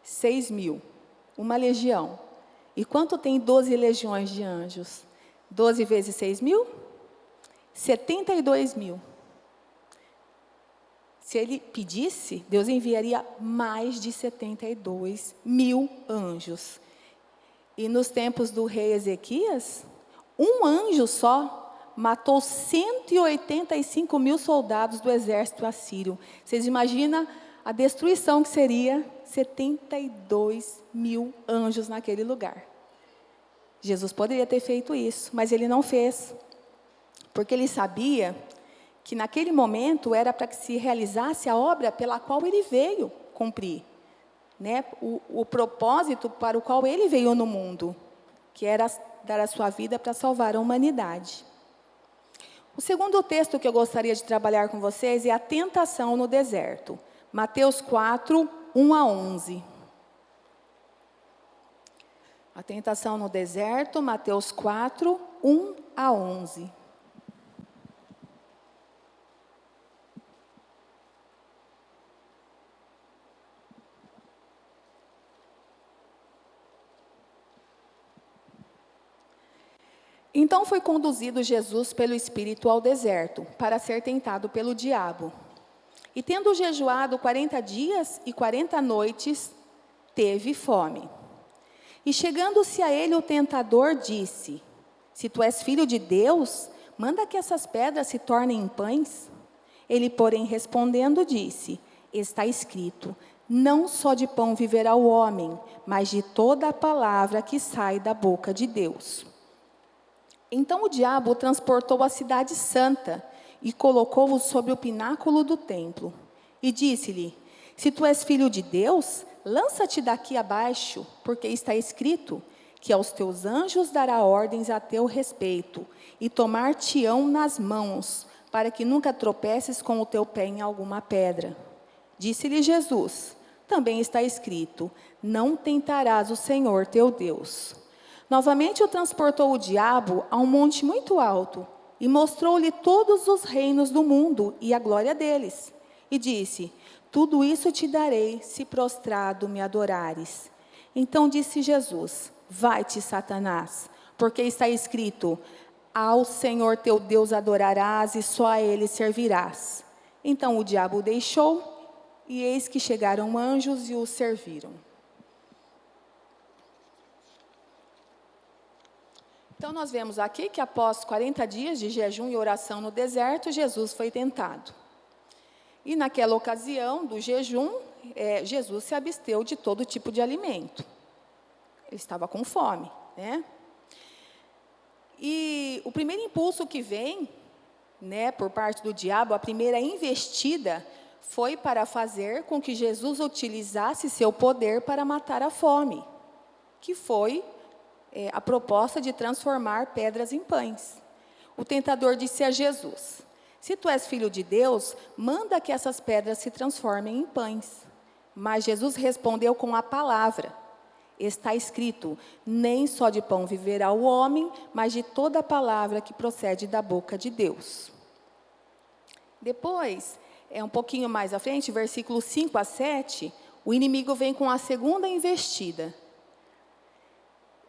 6.000. Uma legião. E quanto tem 12 legiões de anjos? 12 vezes 6.000? 72.000. Se ele pedisse, Deus enviaria mais de 72 mil anjos. E nos tempos do rei Ezequias, um anjo só matou 185 mil soldados do exército assírio. Vocês imaginam a destruição que seria 72 mil anjos naquele lugar. Jesus poderia ter feito isso, mas ele não fez. Porque ele sabia que naquele momento era para que se realizasse a obra pela qual ele veio cumprir. Né? O propósito para o qual ele veio no mundo, que era dar a sua vida para salvar a humanidade. O segundo texto que eu gostaria de trabalhar com vocês é a tentação no deserto. Mateus 4, 1 a 11. A tentação no deserto, Mateus 4, 1 a 11. Então foi conduzido Jesus pelo Espírito ao deserto, para ser tentado pelo diabo. E tendo jejuado 40 dias e 40 noites, teve fome. E chegando-se a ele o tentador disse: Se tu és filho de Deus, manda que essas pedras se tornem em pães. Ele, porém, respondendo, disse: Está escrito, não só de pão viverá o homem, mas de toda a palavra que sai da boca de Deus. Então o diabo o transportou à cidade santa e colocou-o sobre o pináculo do templo. E disse-lhe: Se tu és filho de Deus, lança-te daqui abaixo, porque está escrito que aos teus anjos dará ordens a teu respeito, e tomar-te-ão nas mãos, para que nunca tropeces com o teu pé em alguma pedra. Disse-lhe Jesus: Também está escrito, não tentarás o Senhor teu Deus. Novamente o transportou o diabo a um monte muito alto, e mostrou-lhe todos os reinos do mundo e a glória deles. E disse: Tudo isso te darei, se prostrado me adorares. Então disse Jesus: Vai-te, Satanás, porque está escrito, ao Senhor teu Deus adorarás e só a Ele servirás. Então o diabo o deixou, e eis que chegaram anjos e o serviram. Então nós vemos aqui que após 40 dias de jejum e oração no deserto, Jesus foi tentado. E naquela ocasião do jejum, Jesus se absteu de todo tipo de alimento. Ele estava com fome, né? E o primeiro impulso que vem, né, por parte do diabo, a primeira investida, foi para fazer com que Jesus utilizasse seu poder para matar a fome, que foi a proposta de transformar pedras em pães. O tentador disse a Jesus: Se tu és filho de Deus, manda que essas pedras se transformem em pães. Mas Jesus respondeu com a palavra. Está escrito, nem só de pão viverá o homem, mas de toda a palavra que procede da boca de Deus. Depois, um pouquinho mais à frente, versículos 5 a 7, o inimigo vem com a segunda investida.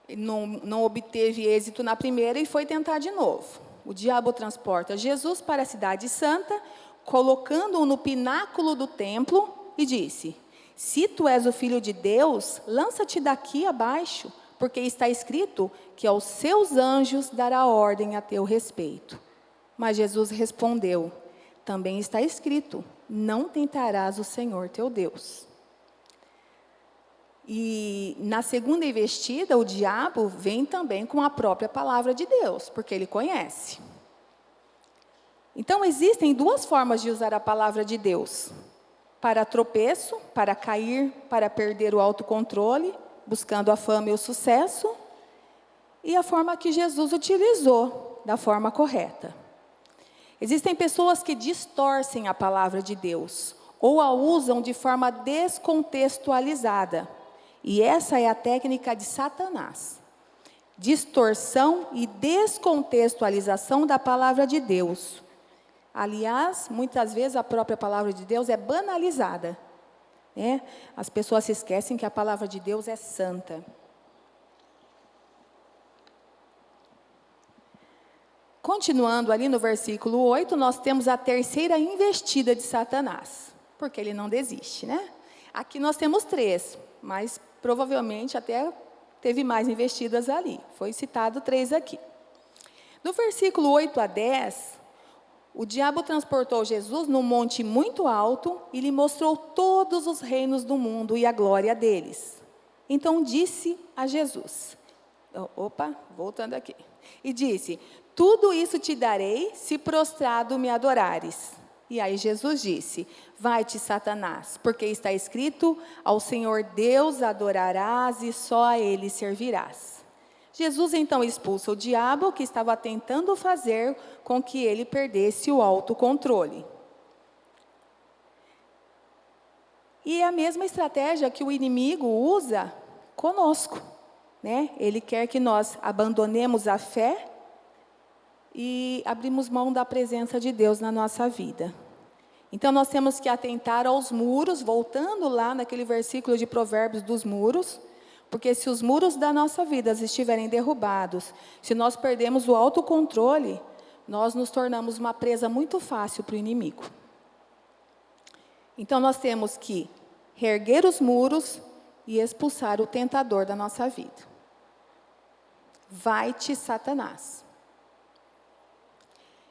Não obteve êxito na primeira e foi tentar de novo. O diabo transporta Jesus para a cidade santa, colocando-o no pináculo do templo e disse: Se tu és o filho de Deus, lança-te daqui abaixo, porque está escrito que aos seus anjos dará ordem a teu respeito. Mas Jesus respondeu: Também está escrito, não tentarás o Senhor teu Deus. E na segunda investida, o diabo vem também com a própria palavra de Deus, porque ele conhece. Então, existem duas formas de usar a palavra de Deus: para tropeço, para cair, para perder o autocontrole, buscando a fama e o sucesso, e a forma que Jesus utilizou, da forma correta. Existem pessoas que distorcem a palavra de Deus, ou a usam de forma descontextualizada. E essa é a técnica de Satanás. Distorção e descontextualização da palavra de Deus. Aliás, muitas vezes a própria palavra de Deus é banalizada, né? As pessoas se esquecem que a palavra de Deus é santa. continuando ali no versículo 8, nós temos a terceira investida de Satanás, porque ele não desiste, né? Aqui nós temos 3, mas provavelmente até teve mais investidas ali. Foi citado 3 aqui. No versículo 8 a 10, o diabo transportou Jesus num monte muito alto e lhe mostrou todos os reinos do mundo e a glória deles. Então disse a Jesus, voltando aqui, e disse: tudo isso te darei se prostrado me adorares. E aí Jesus disse: vai-te, Satanás, porque está escrito: ao Senhor Deus adorarás e só a Ele servirás. Jesus então expulsa o diabo que estava tentando fazer com que ele perdesse o autocontrole. E é a mesma estratégia que o inimigo usa conosco, né? Ele quer que nós abandonemos a fé e abrimos mão da presença de Deus na nossa vida. Então nós temos que atentar aos muros, voltando lá naquele versículo de Provérbios dos muros, porque se os muros da nossa vida estiverem derrubados, se nós perdemos o autocontrole, nós nos tornamos uma presa muito fácil para o inimigo. Então nós temos que reerguer os muros e expulsar o tentador da nossa vida. Vai-te, Satanás.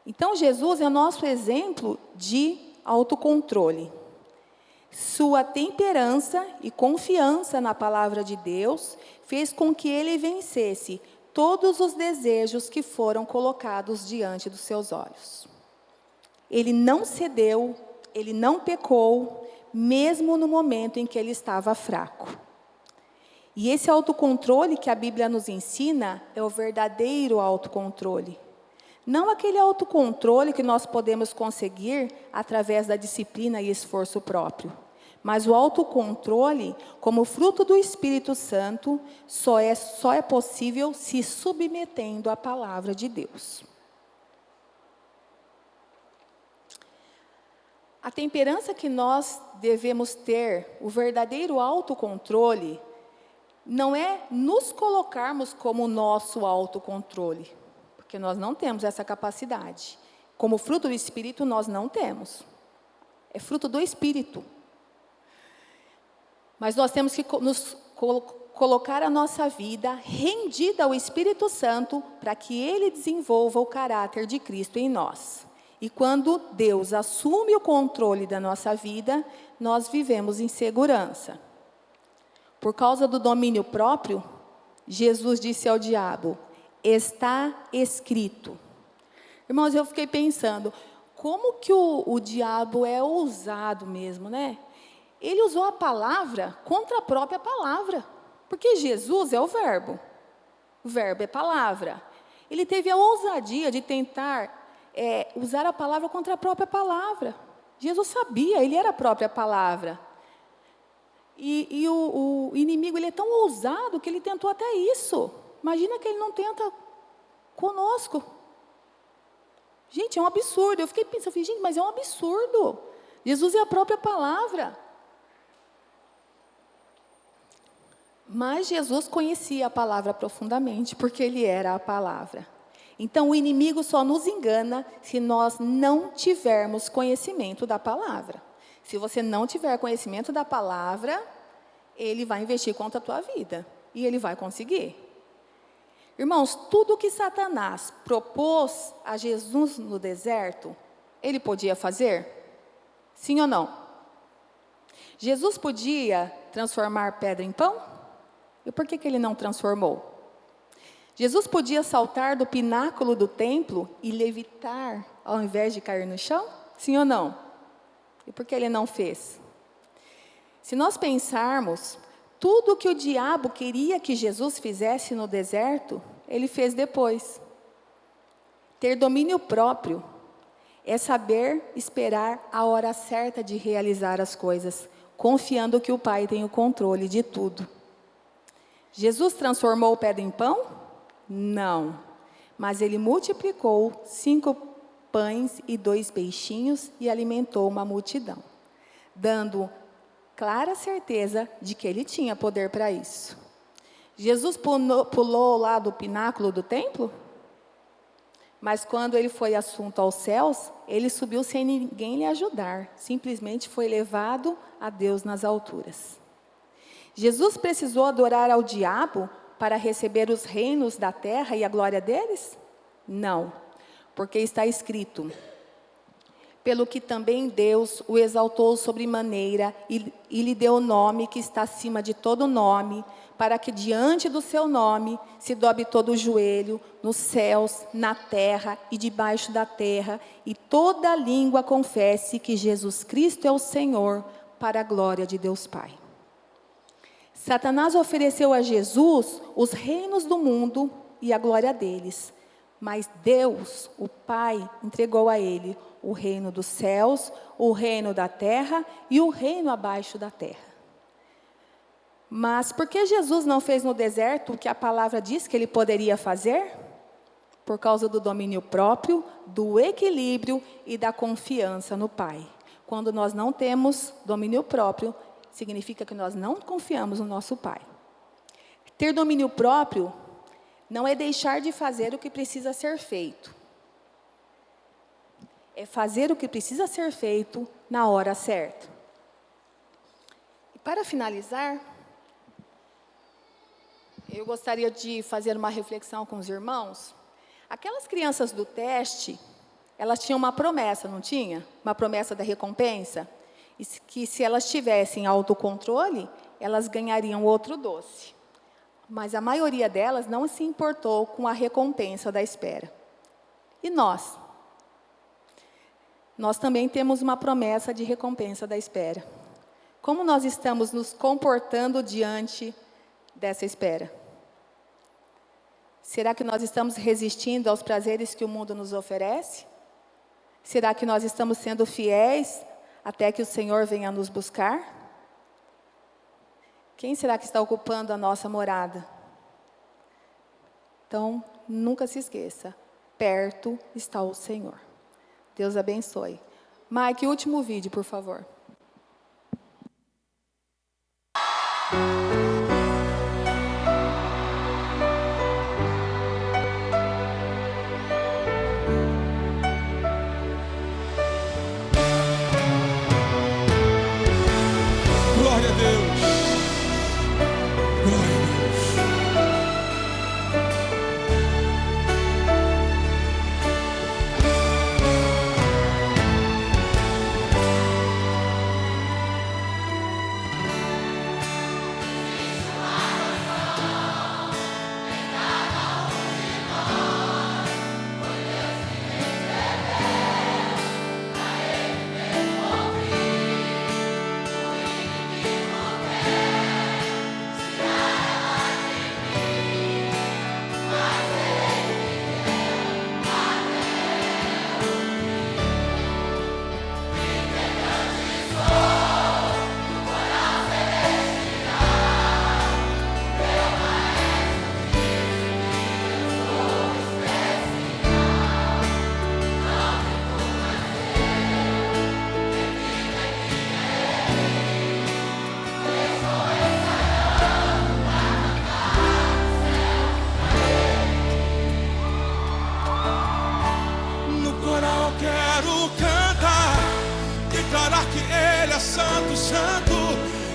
Então Jesus é nosso exemplo de autocontrole. Sua temperança e confiança na palavra de Deus fez com que ele vencesse todos os desejos que foram colocados diante dos seus olhos. Ele não cedeu, ele não pecou, mesmo no momento em que ele estava fraco. E esse autocontrole que a Bíblia nos ensina é o verdadeiro autocontrole. Não aquele autocontrole que nós podemos conseguir através da disciplina e esforço próprio, mas o autocontrole, como fruto do Espírito Santo, só é possível se submetendo à palavra de Deus. A temperança que nós devemos ter, o verdadeiro autocontrole, não é nos colocarmos como nosso autocontrole, porque nós não temos essa capacidade. Como fruto do Espírito, nós não temos. É fruto do Espírito. Mas nós temos que nos colocar a nossa vida rendida ao Espírito Santo para que Ele desenvolva o caráter de Cristo em nós. E quando Deus assume o controle da nossa vida, nós vivemos em segurança. Por causa do domínio próprio, Jesus disse ao diabo: está escrito. Irmãos, eu fiquei pensando, como que o diabo é ousado mesmo, né? Ele usou a palavra contra a própria palavra, porque Jesus é o verbo é palavra. Ele teve a ousadia de tentar usar a palavra contra a própria palavra. Jesus sabia, ele era a própria palavra. E o inimigo, ele é tão ousado que ele tentou até isso. Imagina que ele não tenta conosco. Gente, é um absurdo. Eu fiquei pensando, gente, mas é um absurdo. Jesus é a própria palavra. Mas Jesus conhecia a palavra profundamente, porque ele era a palavra. Então, o inimigo só nos engana se nós não tivermos conhecimento da palavra. Se você não tiver conhecimento da palavra, ele vai investir contra a tua vida. E ele vai conseguir. Irmãos, tudo que Satanás propôs a Jesus no deserto, ele podia fazer? Sim ou não? Jesus podia transformar pedra em pão? E por que ele não transformou? Jesus podia saltar do pináculo do templo e levitar ao invés de cair no chão? Sim ou não? E por que ele não fez? Se nós pensarmos, tudo o que o diabo queria que Jesus fizesse no deserto, ele fez depois. Ter domínio próprio é saber esperar a hora certa de realizar as coisas, confiando que o Pai tem o controle de tudo. Jesus transformou pedra em pão? Não. Mas ele multiplicou 5 pães e 2 peixinhos e alimentou uma multidão, dando clara certeza de que ele tinha poder para isso. Jesus pulou lá do pináculo do templo? Mas quando ele foi assunto aos céus, ele subiu sem ninguém lhe ajudar. Simplesmente foi levado a Deus nas alturas. Jesus precisou adorar ao diabo para receber os reinos da terra e a glória deles? Não, porque está escrito: pelo que também Deus o exaltou sobremaneira e lhe deu o nome que está acima de todo nome, para que diante do seu nome se dobre todo o joelho, nos céus, na terra e debaixo da terra, e toda língua confesse que Jesus Cristo é o Senhor, para a glória de Deus Pai. Satanás ofereceu a Jesus os reinos do mundo e a glória deles, mas Deus, o Pai, entregou a ele o reino dos céus, o reino da terra e o reino abaixo da terra. Mas por que Jesus não fez no deserto o que a palavra diz que ele poderia fazer? Por causa do domínio próprio, do equilíbrio e da confiança no Pai. Quando nós não temos domínio próprio, significa que nós não confiamos no nosso Pai. Ter domínio próprio não é deixar de fazer o que precisa ser feito. É fazer o que precisa ser feito na hora certa. E para finalizar, eu gostaria de fazer uma reflexão com os irmãos. Aquelas crianças do teste, elas tinham uma promessa, não tinha? Uma promessa da recompensa? E que se elas tivessem autocontrole, elas ganhariam outro doce. Mas a maioria delas não se importou com a recompensa da espera. E nós? Nós também temos uma promessa de recompensa da espera. Como nós estamos nos comportando diante dessa espera? Será que nós estamos resistindo aos prazeres que o mundo nos oferece? Será que nós estamos sendo fiéis até que o Senhor venha nos buscar? Quem será que está ocupando a nossa morada? Então, nunca se esqueça, perto está o Senhor. Deus abençoe. Mike, último vídeo, por favor. Glória a Deus. Glória a Deus.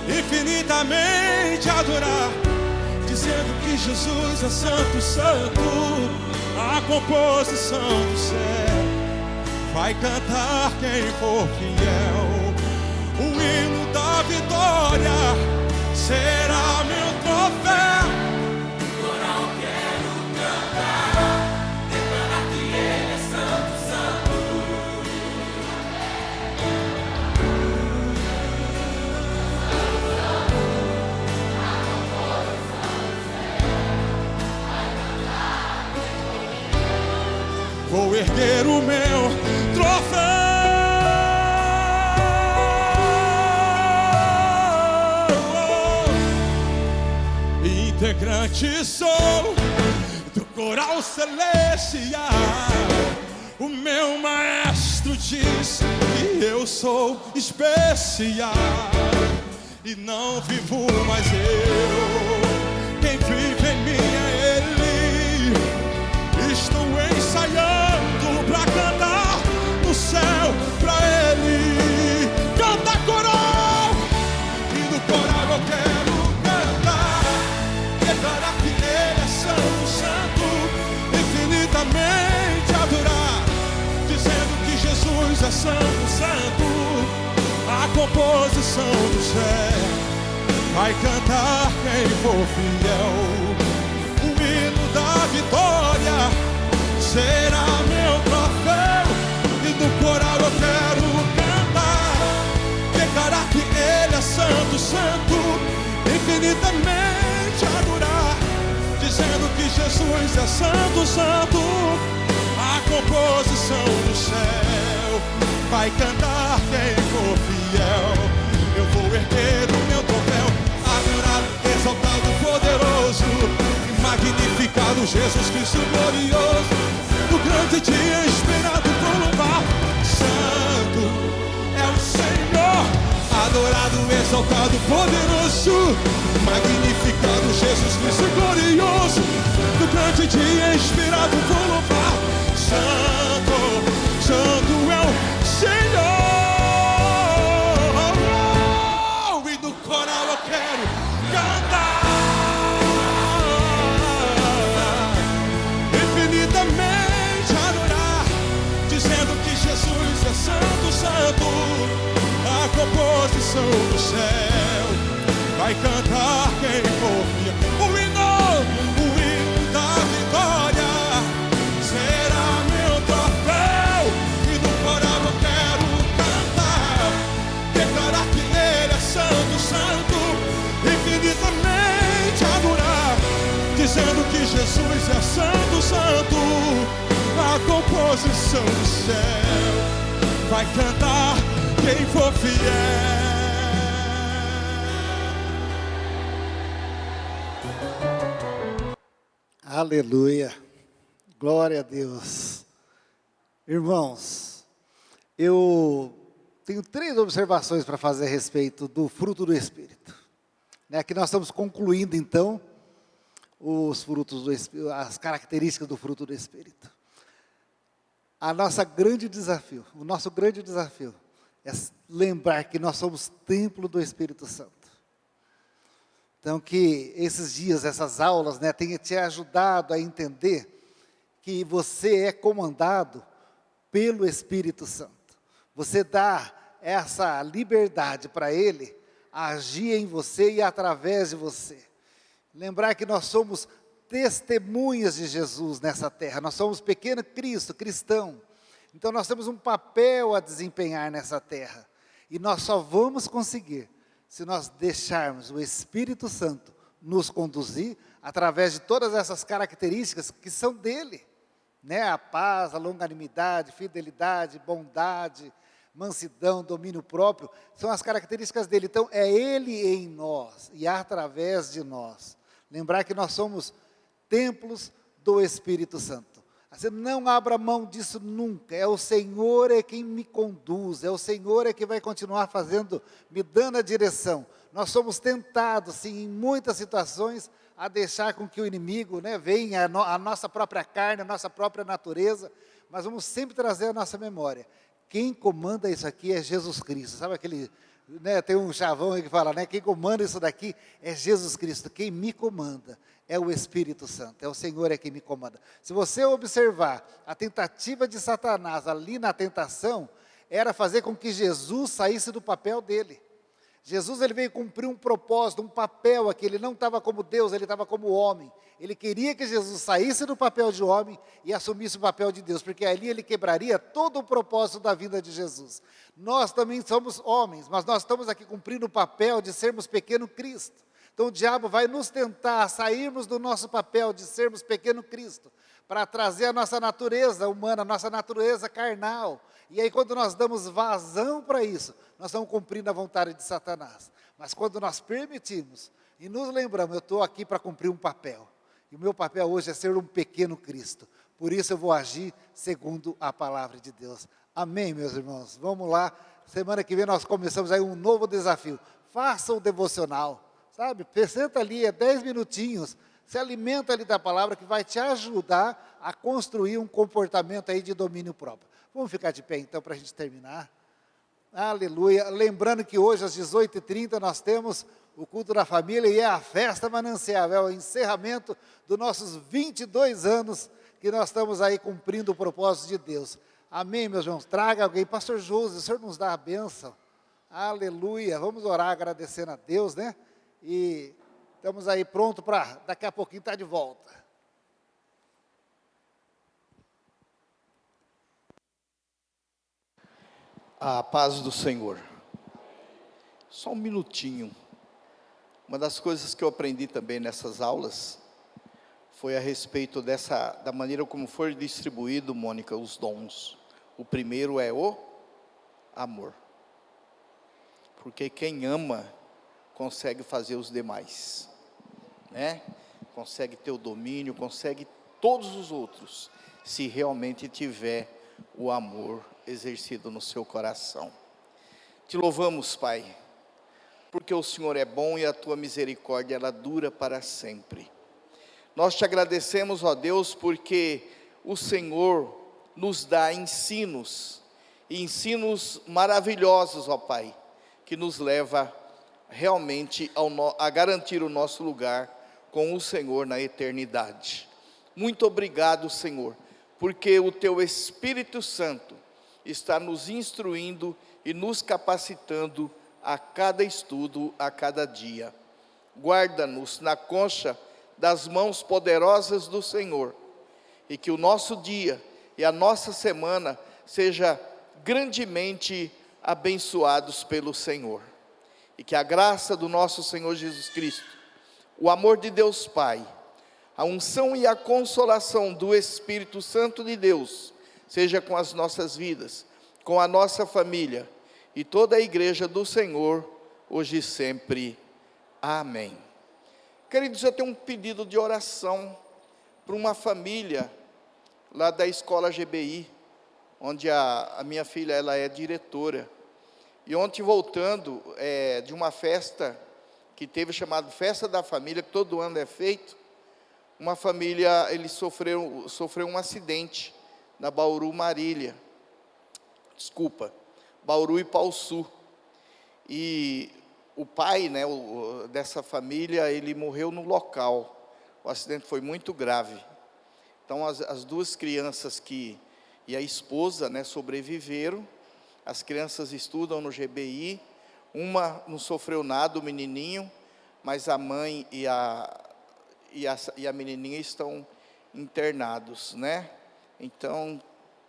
Infinitamente adorar, dizendo que Jesus é santo, santo. A composição do céu vai cantar quem for fiel. O hino da vitória será meu troféu. No coral quero cantar, declarar que Ele é santo, santo. Vou erguer o meu troféu. Integrante sou do coral celestial. O meu maestro diz que eu sou especial. E não vivo mais eu, quem vive em mim é Ele. Estou ensaiando composição do céu vai cantar quem for fiel. O hino da vitória será meu troféu. E no coral eu quero cantar, declarar que Ele é santo, santo, infinitamente adorar, dizendo que Jesus é santo, santo. A composição do céu vai cantar quem for fiel. Eu vou erguer o meu troféu, adorado, exaltado, poderoso e magnificado, Jesus Cristo glorioso. No grande dia esperado por louvar, santo é o Senhor. Adorado, exaltado, poderoso, magnificado, Jesus Cristo glorioso. No grande dia inspirado por louvar, santo, santo é o Senhor. E no coral eu quero cantar, infinitamente adorar, dizendo que Jesus é santo, santo. A composição do céu vai cantar quem for fiel. O hino da vitória será meu troféu. E no coral eu quero cantar, declarar que Ele é santo, santo, infinitamente adorar, dizendo que Jesus é santo, santo. A composição do céu vai cantar quem for fiel. Aleluia, glória a Deus. Irmãos, eu tenho 3 observações para fazer a respeito do fruto do Espírito. Aqui nós estamos concluindo então os frutos do Espírito, as características do fruto do Espírito. O nosso grande desafio é lembrar que nós somos templo do Espírito Santo. Então, que esses dias, essas aulas, tenham te ajudado a entender que você é comandado pelo Espírito Santo. Você dá essa liberdade para Ele agir em você e através de você. Lembrar que nós somos testemunhas de Jesus nessa terra. Nós somos pequeno Cristo, cristão. Então, nós temos um papel a desempenhar nessa terra. E nós só vamos conseguir se nós deixarmos o Espírito Santo nos conduzir através de todas essas características que são dele, a paz, a longanimidade, fidelidade, bondade, mansidão, domínio próprio, são as características dele. Então, é ele em nós e através de nós. Lembrar que nós somos templos do Espírito Santo. Você não abra mão disso nunca. É o Senhor é quem me conduz. É o Senhor é que vai continuar fazendo, me dando a direção. Nós somos tentados, sim, em muitas situações, a deixar com que o inimigo venha, a nossa própria carne, a nossa própria natureza. Mas vamos sempre trazer a nossa memória. Quem comanda isso aqui é Jesus Cristo. Sabe aquele, tem um chavão aí que fala, quem comanda isso daqui é Jesus Cristo. Quem me comanda é o Espírito Santo, é o Senhor é quem me comanda. Se você observar a tentativa de Satanás ali na tentação, era fazer com que Jesus saísse do papel dele. Jesus ele veio cumprir um propósito, um papel aqui, ele não estava como Deus, ele estava como homem. Ele queria que Jesus saísse do papel de homem e assumisse o papel de Deus, porque ali ele quebraria todo o propósito da vida de Jesus. Nós também somos homens, mas nós estamos aqui cumprindo o papel de sermos pequeno Cristo. Então o diabo vai nos tentar sairmos do nosso papel de sermos pequeno Cristo, para trazer a nossa natureza humana, a nossa natureza carnal. E aí quando nós damos vazão para isso, nós estamos cumprindo a vontade de Satanás. Mas quando nós permitimos e nos lembramos, eu estou aqui para cumprir um papel. E o meu papel hoje é ser um pequeno Cristo. Por isso eu vou agir segundo a palavra de Deus. Amém, meus irmãos? Vamos lá. Semana que vem nós começamos aí um novo desafio. Faça o devocional. Sabe, senta ali, 10 minutinhos, se alimenta ali da palavra que vai te ajudar a construir um comportamento aí de domínio próprio. Vamos ficar de pé então para a gente terminar. Aleluia. Lembrando que hoje às 18h30 nós temos o culto da família e é a festa manancial, é o encerramento dos nossos 22 anos que nós estamos aí cumprindo o propósito de Deus. Amém, meus irmãos? Traga alguém. Pastor José, o senhor nos dá a bênção. Aleluia. Vamos orar agradecendo a Deus, né? E estamos aí pronto para daqui a pouquinho estar de volta. A paz do Senhor. Só um minutinho. Uma das coisas que eu aprendi também nessas aulas foi a respeito da maneira como foi distribuído, Mônica, os dons. O primeiro é o amor. Porque quem ama consegue fazer os demais, né? Consegue ter o domínio, consegue todos os outros, se realmente tiver o amor exercido no seu coração. Te louvamos, Pai, porque o Senhor é bom e a tua misericórdia, ela dura para sempre. Nós te agradecemos, ó Deus, porque o Senhor nos dá ensinos, e ensinos maravilhosos, ó Pai, que nos leva realmente a garantir o nosso lugar com o Senhor na eternidade. Muito obrigado, Senhor, porque o teu Espírito Santo está nos instruindo e nos capacitando a cada estudo, a cada dia. Guarda-nos na concha das mãos poderosas do Senhor, e que o nosso dia e a nossa semana seja grandemente abençoados pelo Senhor, e que a graça do nosso Senhor Jesus Cristo, o amor de Deus Pai, a unção e a consolação do Espírito Santo de Deus, seja com as nossas vidas, com a nossa família, e toda a igreja do Senhor, hoje e sempre. Amém. Queridos, eu tenho um pedido de oração para uma família lá da escola GBI, onde a minha filha, ela é diretora. E ontem, voltando de uma festa que teve, chamado Festa da Família, que todo ano é feito, uma família, eles sofreu um acidente na Bauru Marília, Bauru e Pauçu, e o pai, né, dessa família, ele morreu no local. O acidente foi muito grave. Então as duas crianças e a esposa, né, sobreviveram. As crianças estudam no GBI, uma não sofreu nada, o menininho, mas a mãe e a menininha estão internados, né? Então,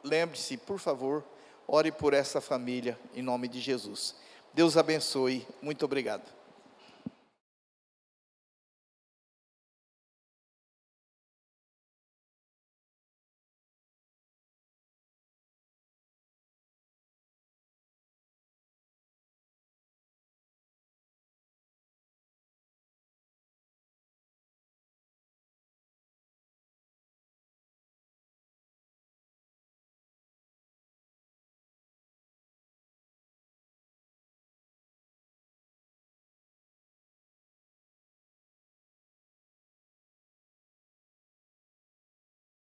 lembre-se, por favor, ore por essa família, em nome de Jesus. Deus abençoe, muito obrigado.